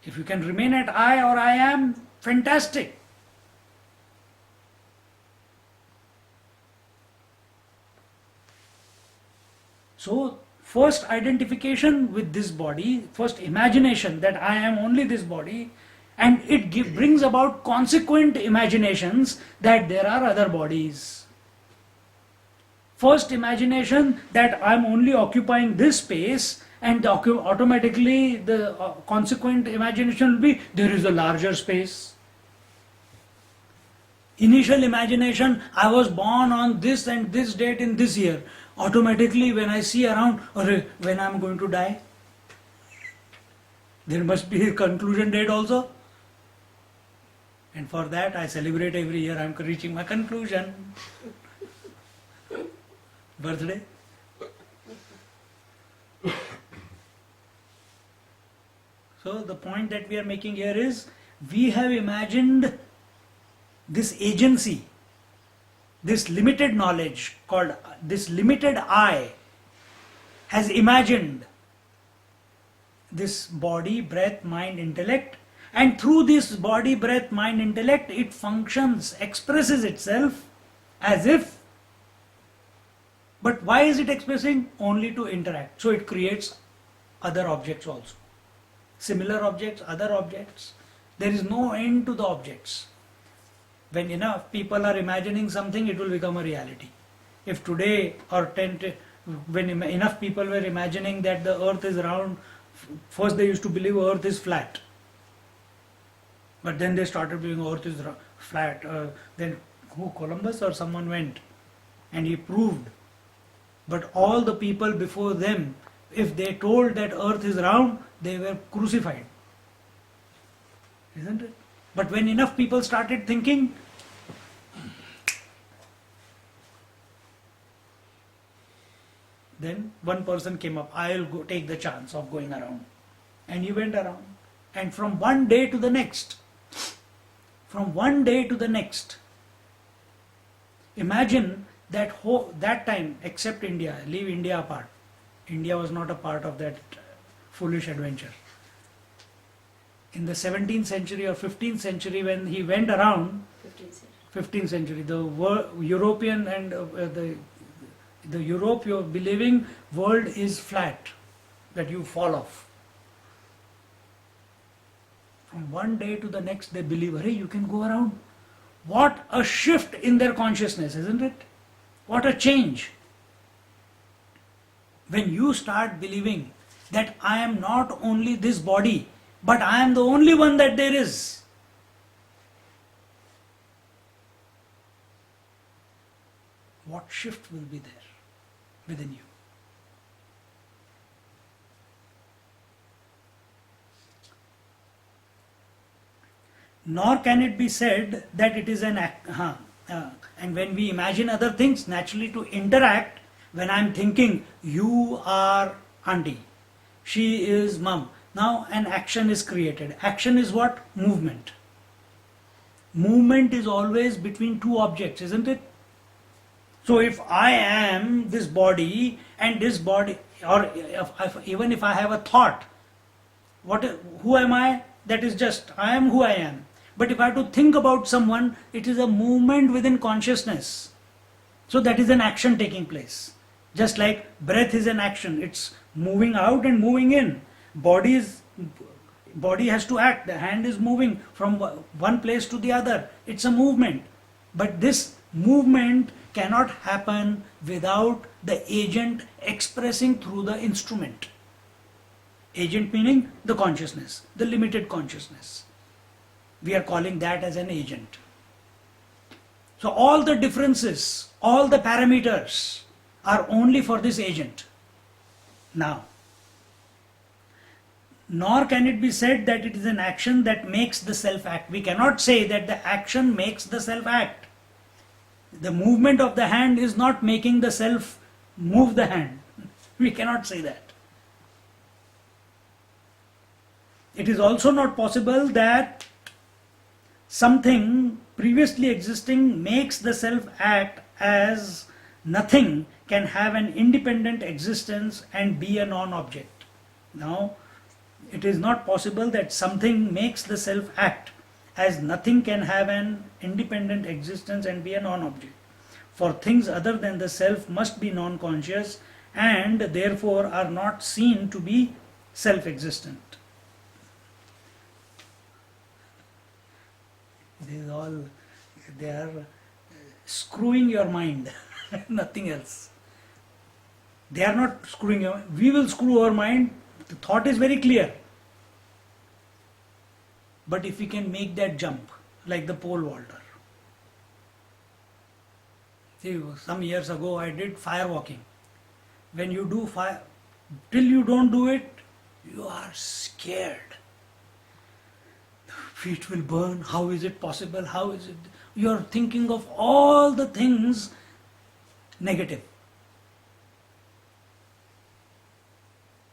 If you can remain at I or I am, fantastic. So, first identification with this body, first imagination that I am only this body, and it brings about consequent imaginations that there are other bodies. First imagination that I am only occupying this space, and automatically the consequent imagination will be there is a larger space. Initial imagination, I was born on this and this date in this year. Automatically when I see around, when I am going to die, there must be a conclusion date also. And for that I celebrate every year, I am reaching my conclusion. Birthday. So the point that we are making here is, we have imagined this agency, this limited knowledge called this limited I has imagined this body, breath, mind, intellect, and through this body, breath, mind, intellect, it functions, expresses itself as if. But why is it expressing? Only to interact. So it creates other objects also. Similar objects, other objects. There is no end to the objects. When enough people are imagining something, it will become a reality. If today or when enough people were imagining that the earth is round, first they used to believe earth is flat. But then they started believing earth is flat. Then Columbus or someone went and he proved. But all the people before them, if they told that earth is round, they were crucified. Isn't it? But when enough people started thinking, then one person came up, I'll go take the chance of going around. And he went around. And from one day to the next, imagine that time, except India, leave India apart. India was not a part of that foolish adventure. In the 17th century or 15th century, when he went around, 15th century, the European and the Europe, you're believing world is flat, that you fall off. From one day to the next, they believe, hey, you can go around. What a shift in their consciousness, isn't it? What a change. When you start believing that I am not only this body, but I am the only one that there is. What shift will be there within you? Nor can it be said that it is an act. And when we imagine other things, naturally to interact, when I am thinking, you are auntie, she is mom. Now an action is created. Action is what? Movement. Movement is always between two objects, isn't it? So if I am this body and this body, or even if I have a thought, who am I? That is just, I am who I am. But if I have to think about someone, it is a movement within consciousness. So that is an action taking place. Just like breath is an action, it's moving out and moving in. Body has to act, the hand is moving from one place to the other. It's a movement. But this movement cannot happen without the agent expressing through the instrument. Agent meaning the consciousness, the limited consciousness. We are calling that as an agent. So all the differences, all the parameters are only for this agent. Now, nor can it be said that it is an action that makes the self act. We cannot say that the action makes the self act. The movement of the hand is not making the self move the hand. We cannot say that. It is also not possible that something previously existing makes the self act, as nothing can have an independent existence and be a non-object. Now, it is not possible that something makes the self act, as nothing can have an independent existence and be a non-object. For things other than the self must be non-conscious, and therefore are not seen to be self-existent. They are screwing your mind, nothing else. They are not screwing your mind. We will screw our mind. The thought is very clear. But if we can make that jump, like the pole vaulter. See, some years ago I did fire walking. When you do fire, till you don't do it, you are scared. Feet will burn. How is it possible? How is it? You are thinking of all the things negative.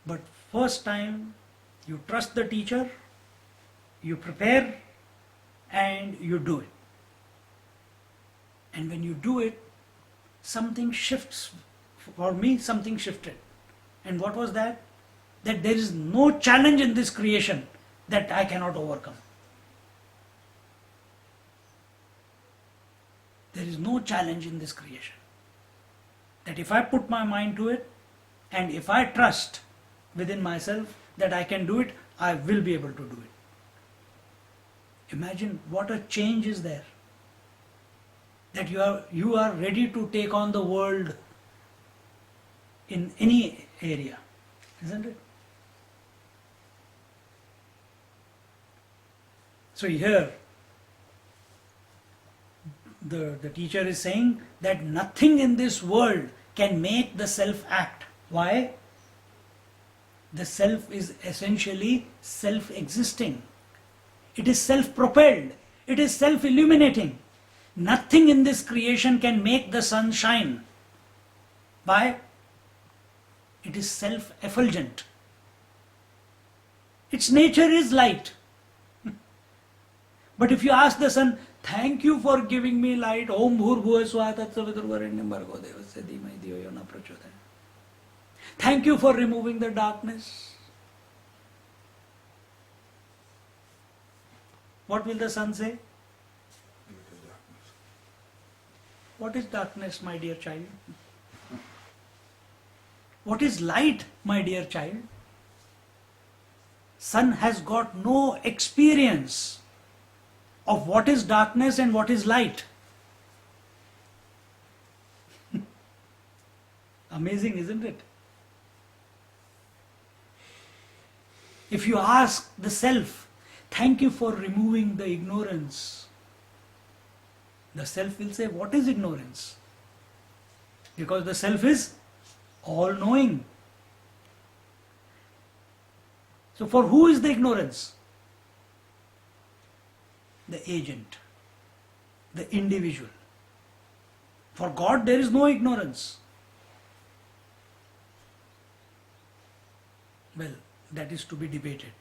But first time you trust the teacher, you prepare and you do it. And when you do it, something shifts. For me, something shifted. And what was that? That there is no challenge in this creation that I cannot overcome. There is no challenge in this creation. That if I put my mind to it, and if I trust within myself that I can do it, I will be able to do it. Imagine what a change is there. That you are ready to take on the world in any area, isn't it? So here, the teacher is saying that nothing in this world can make the self act. Why? The self is essentially self-existing. It is self-propelled. It is self-illuminating. Nothing in this creation can make the sun shine. Why? It is self-effulgent. Its nature is light. But if you ask the sun, thank you for giving me light, Om Bhur Swaha Tat Saviturvarenyam Bhargo Devasya Dhimai Dhiyo Yo Na Prachodayat. Thank you for removing the darkness. What will the sun say? What is darkness, my dear child? What is light, my dear child? Sun has got no experience of what is darkness and what is light. Amazing, isn't it? If you ask the self, thank you for removing the ignorance, the self will say, what is ignorance? Because the self is all-knowing. So for who is the ignorance? The agent, the individual. For God there is no ignorance. Well, that is to be debated.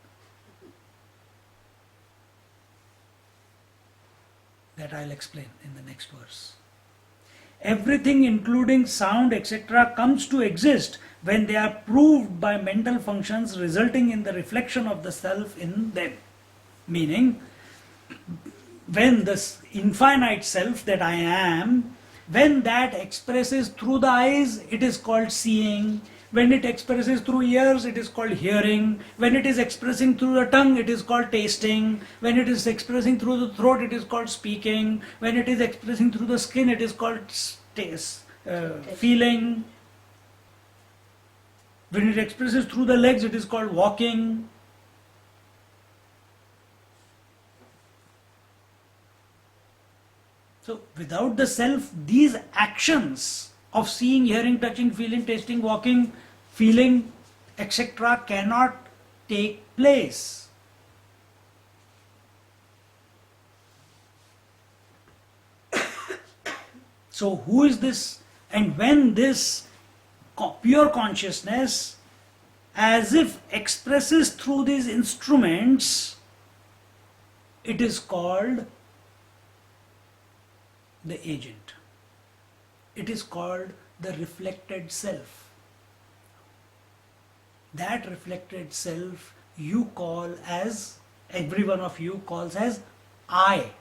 That I'll explain in the next verse. Everything including sound etc. comes to exist when they are proved by mental functions resulting in the reflection of the self in them. Meaning, when this infinite self that I am, when that expresses through the eyes, it is called seeing. When it expresses through ears, it is called hearing. When it is expressing through the tongue, it is called tasting. When it is expressing through the throat, it is called speaking. When it is expressing through the skin, it is called feeling. When it expresses through the legs, it is called walking. So without the self, these actions of seeing, hearing, touching, feeling, tasting, walking, feeling, etc. cannot take place. So who is this? And when this pure consciousness as if expresses through these instruments, it is called the agent. It is called the reflected self. That reflected self you call as, every one of you calls as I.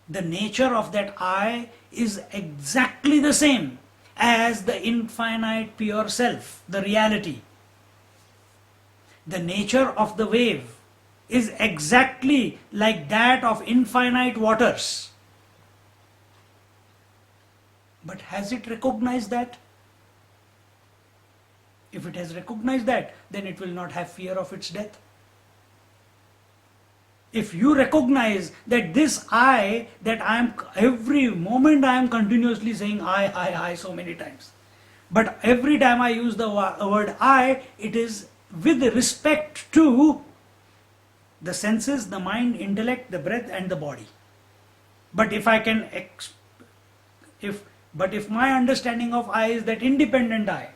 The nature of that I is exactly the same as the infinite pure self, the reality. The nature of the wave is exactly like that of infinite waters. But has it recognized that? If it has recognized that, then it will not have fear of its death. If you recognize that this I, that I am, every moment I am continuously saying I so many times. But every time I use the word I, it is with respect to the senses, the mind, intellect, the breath and the body. But if I can, if my understanding of I is that independent I,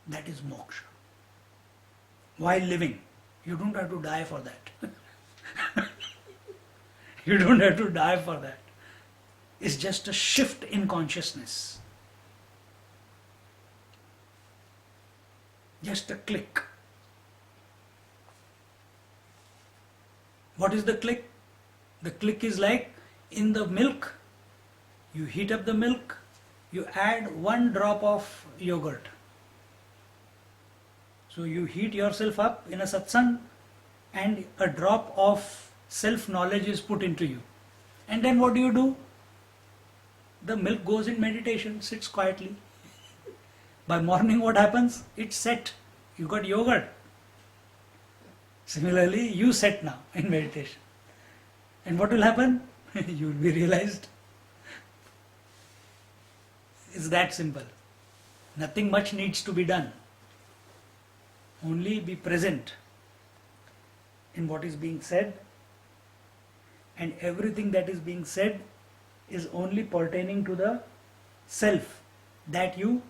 that is moksha. While living, you don't have to die for that. You don't have to die for that. It's just a shift in consciousness. Just a click. What is the click? The click is like in the milk. You heat up the milk, you add 1 drop of yogurt. So you heat yourself up in a satsang and a drop of self-knowledge is put into you. And then what do? The milk goes in meditation, sits quietly. By morning what happens? It's set. You got yogurt. Similarly, you set now in meditation. And what will happen? You will be realized. It's that simple. Nothing much needs to be done. Only be present in what is being said, and everything that is being said is only pertaining to the self that you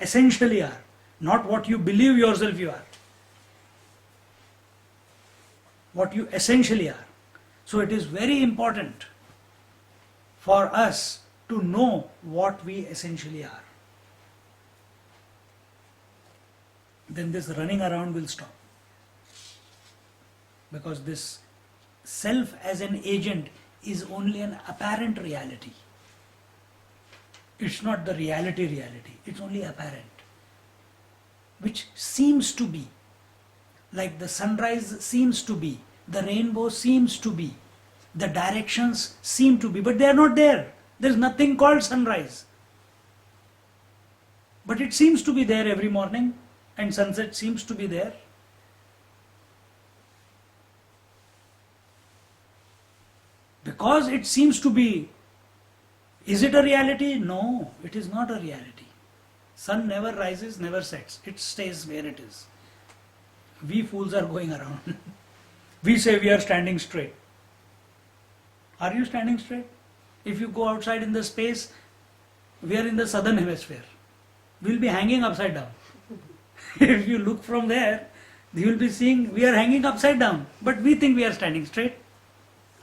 essentially are, not what you believe yourself you are. What you essentially are. So it is very important for us to know what we essentially are. Then this running around will stop. Because this self as an agent is only an apparent reality. It's not the reality, it's only apparent. Which seems to be, like the sunrise seems to be, the rainbow seems to be, the directions seem to be, but they are not there. There is nothing called sunrise. But it seems to be there every morning, and sunset seems to be there. Because it seems to be, is it a reality? No, it is not a reality. Sun never rises, never sets. It stays where it is. We fools are going around. We say we are standing straight. Are you standing straight? If you go outside in the space, we are in the southern hemisphere. We will be hanging upside down. If you look from there, you will be seeing we are hanging upside down. But we think we are standing straight.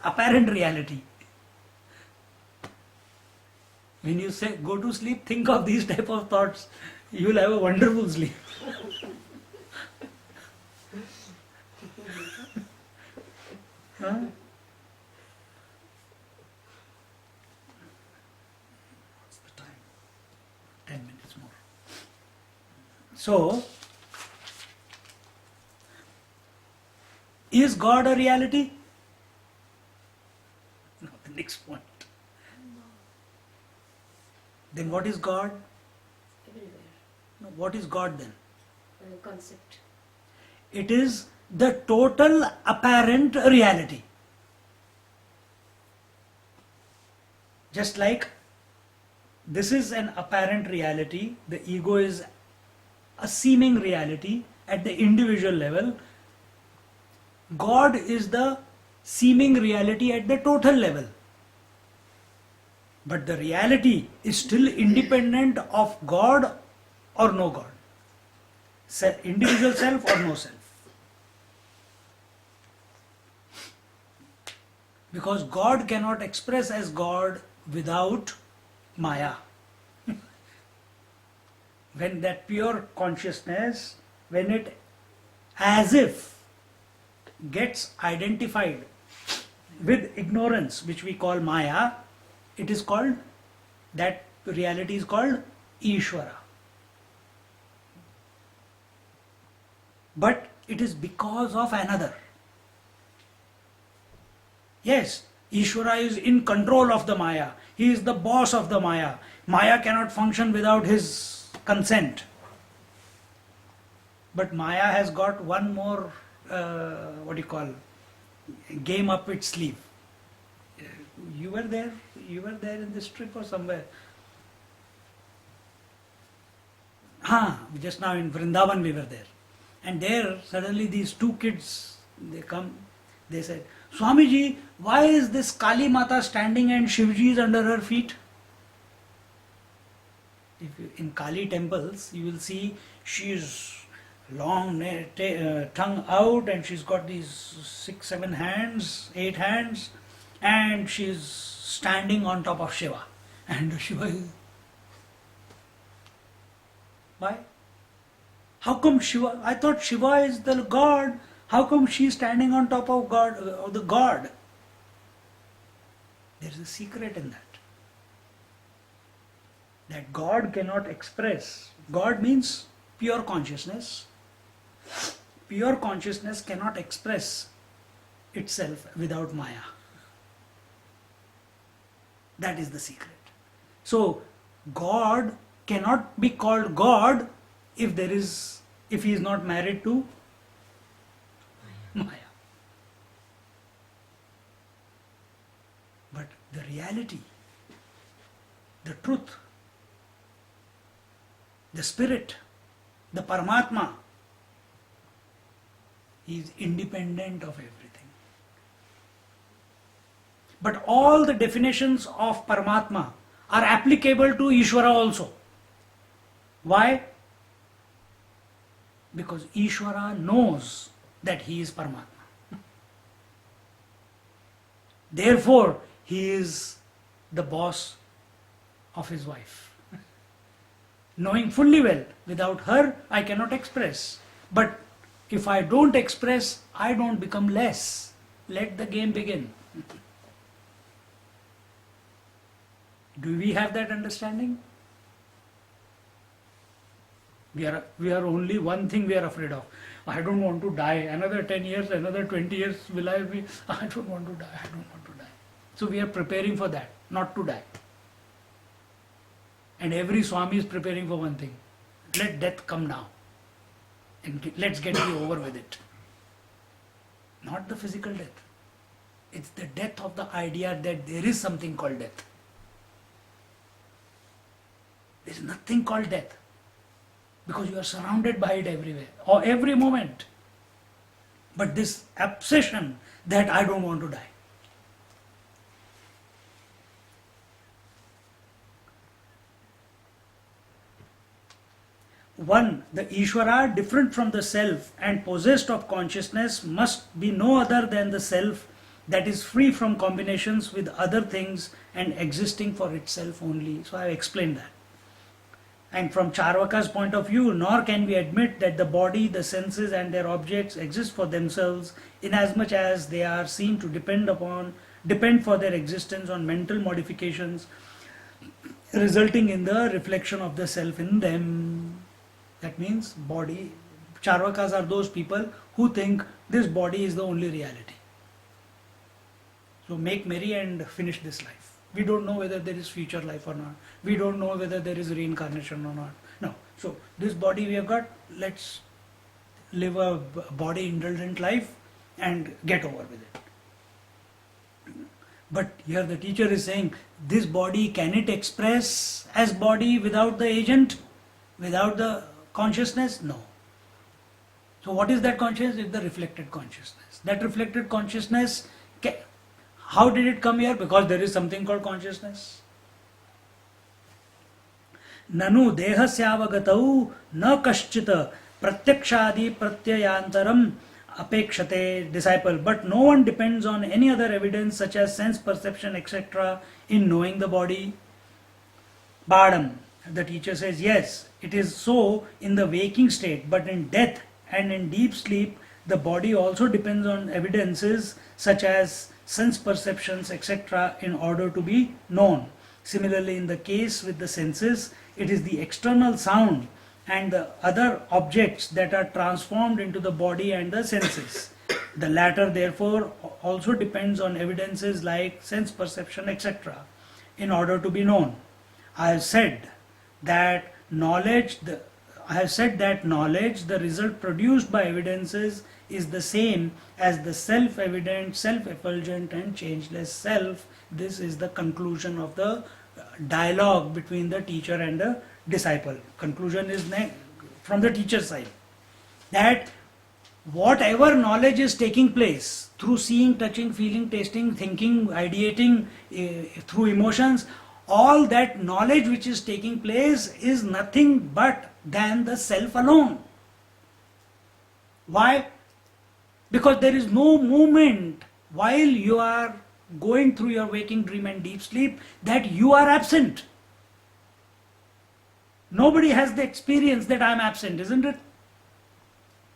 Apparent reality. When you say go to sleep, think of these type of thoughts. You will have a wonderful sleep. Huh? What's the time? 10 minutes more. So, is God a reality? No, the next point. Then what is God? Everywhere. No, what is God then? Concept. It is the total apparent reality. Just like this is an apparent reality, the ego is a seeming reality at the individual level. God is the seeming reality at the total level. But the reality is still independent of God or no God. Individual self or no self. Because God cannot express as God without Maya. When that pure consciousness, when it as if gets identified, with ignorance, which we call Maya, it is called, that reality is called Ishvara. But it is because of another. Yes, Ishvara is in control of the Maya. He is the boss of the Maya. Maya cannot function without his consent. But Maya has got one more, game up its sleeve. You were there in this trip or somewhere? Just now in Vrindavan we were there. And there suddenly these two kids, they come, they said, Swamiji, why is this Kali Mata standing and Shivji is under her feet? If you, in Kali temples, you will see she is long tongue out and she's got these 6, 7 hands, 8 hands, and she's standing on top of Shiva. And Shiva is... Why? How come Shiva? I thought Shiva is the god. How come she is standing on top of God, of the god? There is a secret in that. That God cannot express. God means pure consciousness. Pure consciousness cannot express itself without Maya. That is the secret. So, God cannot be called God if he is not married to Maya. But the reality, the truth, the spirit, the Paramatma, he is independent of everything. But all the definitions of Paramatma are applicable to Ishvara also. Why? Because Ishvara knows that he is Paramatma. Therefore, he is the boss of his wife. Knowing fully well, without her I cannot express. But if I don't express, I don't become less. Let the game begin. Do we have that understanding? We are only one thing we are afraid of. I don't want to die. Another 10 years, another 20 years will I be? I don't want to die. I don't want to die. So we are preparing for that, not to die. And every Swami is preparing for one thing. Let death come now. And let's get it over with it. Not the physical death. It's the death of the idea that there is something called death. There is nothing called death. Because you are surrounded by it everywhere, or every moment. But this obsession that I don't want to die. One, the Ishvara, different from the self and possessed of consciousness, must be no other than the self that is free from combinations with other things and existing for itself only. So I have explained that. And from Charvaka's point of view, nor can we admit that the body, the senses and their objects exist for themselves, inasmuch as they are seen to depend for their existence on mental modifications, resulting in the reflection of the self in them. That means body. Charvakas are those people who think this body is the only reality. So make merry and finish this life. We don't know whether there is future life or not. We don't know whether there is reincarnation or not. No. So this body we have got, let's live a body indulgent life and get over with it. But here the teacher is saying, this body, can it express as body without the agent? Without the consciousness? No. So what is that consciousness? It's the reflected consciousness. That reflected consciousness, how did it come here? Because there is something called consciousness. Nanu dehasyavagatau na kaschita pratyakshadi pratyayantaram apekshate, disciple. But no one depends on any other evidence such as sense perception, etc. in knowing the body. Badam. The teacher says, yes, it is so in the waking state, but in death and in deep sleep, the body also depends on evidences such as sense perceptions, etc., in order to be known. Similarly, in the case with the senses, it is the external sound and the other objects that are transformed into the body and the senses. The latter, therefore, also depends on evidences like sense perception, etc., in order to be known. I have said that knowledge, the result produced by evidences, is the same as the self-evident, self-effulgent and changeless self. This is the conclusion of the dialogue between the teacher and the disciple. Conclusion is from the teacher's side, that whatever knowledge is taking place through seeing, touching, feeling, tasting, thinking, ideating, through emotions, all that knowledge which is taking place is nothing but than the self alone. Why? Because there is no moment while you are going through your waking dream and deep sleep that you are absent. Nobody has the experience that I am absent, isn't it?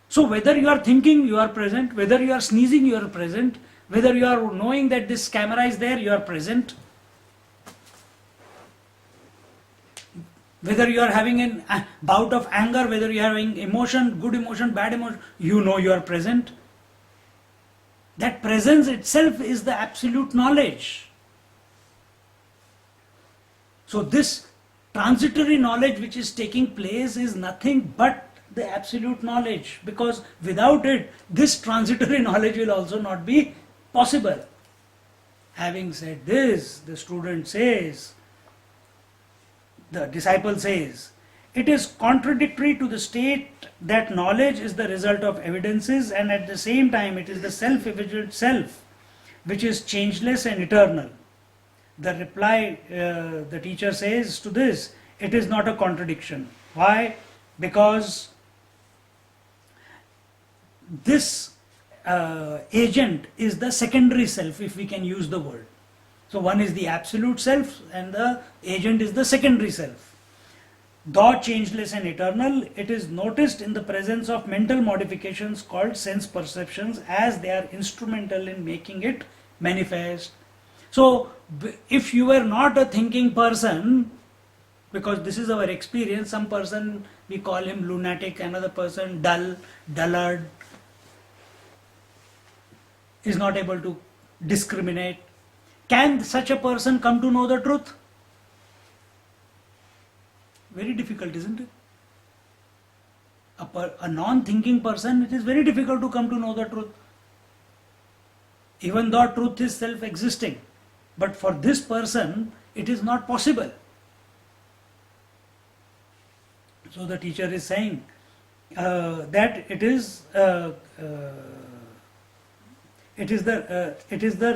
So whether you are thinking, you are present. Whether you are sneezing, you are present. Whether you are knowing that this camera is there, you are present. Whether you are having a bout of anger, whether you are having emotion, good emotion, bad emotion, you know you are present. That presence itself is the absolute knowledge. So this transitory knowledge which is taking place is nothing but the absolute knowledge, because without it, this transitory knowledge will also not be possible. Having said this, the student says, the disciple says, it is contradictory to the state that knowledge is the result of evidences, and at the same time it is the self-evident self which is changeless and eternal. The reply, the teacher says to this, it is not a contradiction. Why? Because this agent is the secondary self, if we can use the word. So one is the absolute self and the agent is the secondary self. Though changeless and eternal, it is noticed in the presence of mental modifications called sense perceptions, as they are instrumental in making it manifest. So if you were not a thinking person, because this is our experience, some person we call him lunatic, another person dull, dullard, is not able to discriminate. Can such a person come to know the truth? Very difficult, isn't it? A non-thinking person, it is very difficult to come to know the truth. Even though truth is self-existing, but for this person, it is not possible. So the teacher is saying that it is the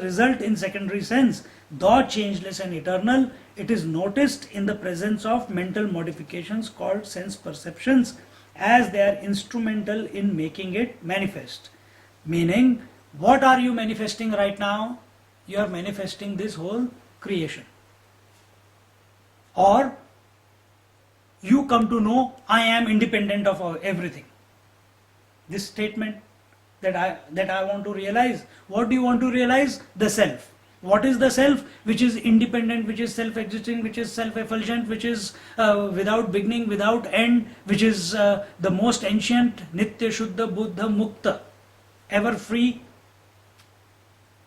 result in secondary sense. Though changeless and eternal, it is noticed in the presence of mental modifications called sense perceptions, as they are instrumental in making it manifest. Meaning, what are you manifesting right now? You are manifesting this whole creation. Or you come to know, I am independent of everything. This statement that I want to realize. What do you want to realize? The self. What is the self? Which is independent, which is self-existing, which is self-effulgent, which is without beginning, without end, which is the most ancient, Nitya Shuddha Buddha Mukta, ever free.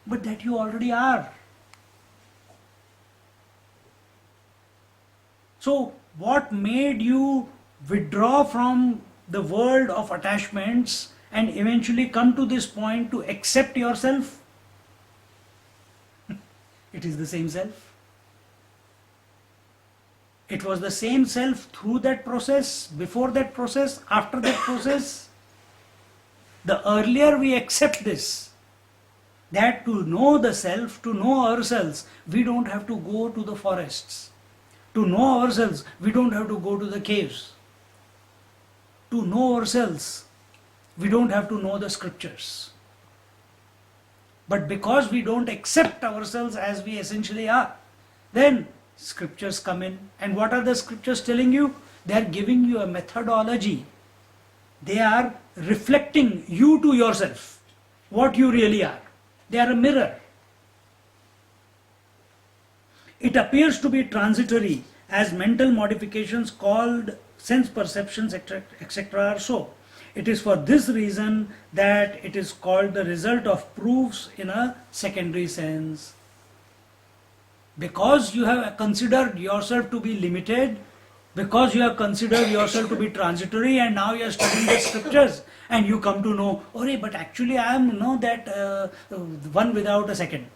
But that you already are. So what made you withdraw from the world of attachments and eventually come to this point to accept yourself? It is the same self. It was the same self through that process, before that process, after that process. The earlier we accept this, that to know the self, to know ourselves, we don't have to go to the forests. To know ourselves, we don't have to go to the caves. To know ourselves, we don't have to know the scriptures. But because we don't accept ourselves as we essentially are, then scriptures come in. And what are the scriptures telling you? They are giving you a methodology. They are reflecting you to yourself, what you really are. They are a mirror. It appears to be transitory, as mental modifications called sense perceptions, etc. are so. It is for this reason that it is called the result of proofs in a secondary sense. Because you have considered yourself to be limited, because you have considered yourself to be transitory, and now you are studying the scriptures and you come to know, oh, but actually I am that one without a second.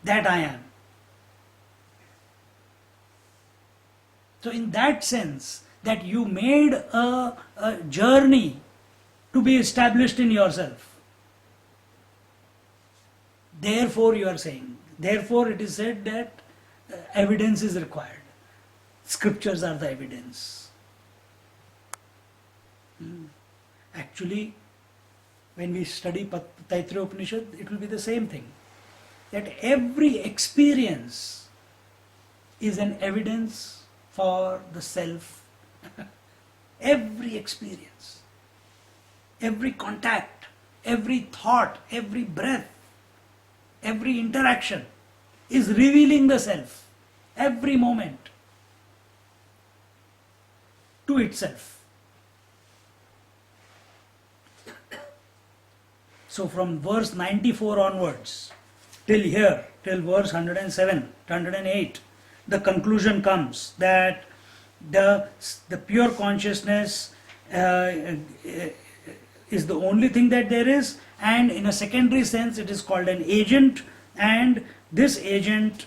That I am. So in that sense, that you made a journey to be established in yourself. Therefore you are saying, therefore it is said that evidence is required. Scriptures are the evidence. Actually, when we study Taittiriya Upanishad, it will be the same thing. That every experience is an evidence for the self. Every experience, every contact, every thought, every breath, every interaction is revealing the self. Every moment to itself. So from verse 94 onwards till here, till verse 107, 108, the conclusion comes that the pure consciousness is the only thing that there is, and in a secondary sense it is called an agent, and this agent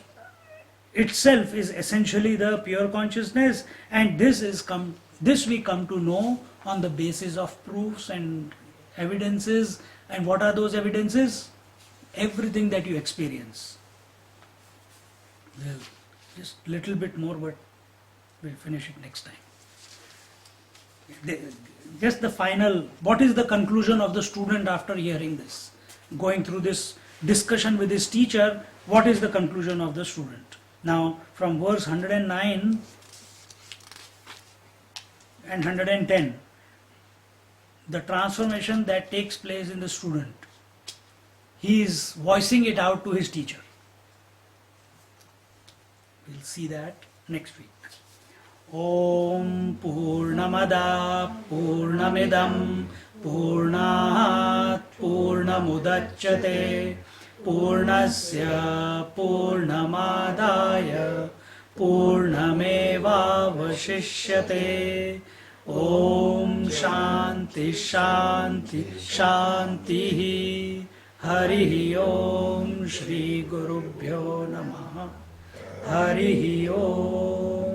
itself is essentially the pure consciousness, and this we come to know on the basis of proofs and evidences. And what are those evidences? Everything that you experience. Well, just little bit more, but we'll finish it next time. Just the final, what is the conclusion of the student after hearing this? Going through this discussion with his teacher, what is the conclusion of the student? Now, from verse 109 and 110, the transformation that takes place in the student, he is voicing it out to his teacher. We'll see that next week. Om Purnamada Purnamidam Purnat Purnamudachyate Purnasya Purnamadaya Purnameva Vashishyate. Om Shanti Shanti Shanti. Hari Om Shri Gurubhyo Namaha. Hari Om.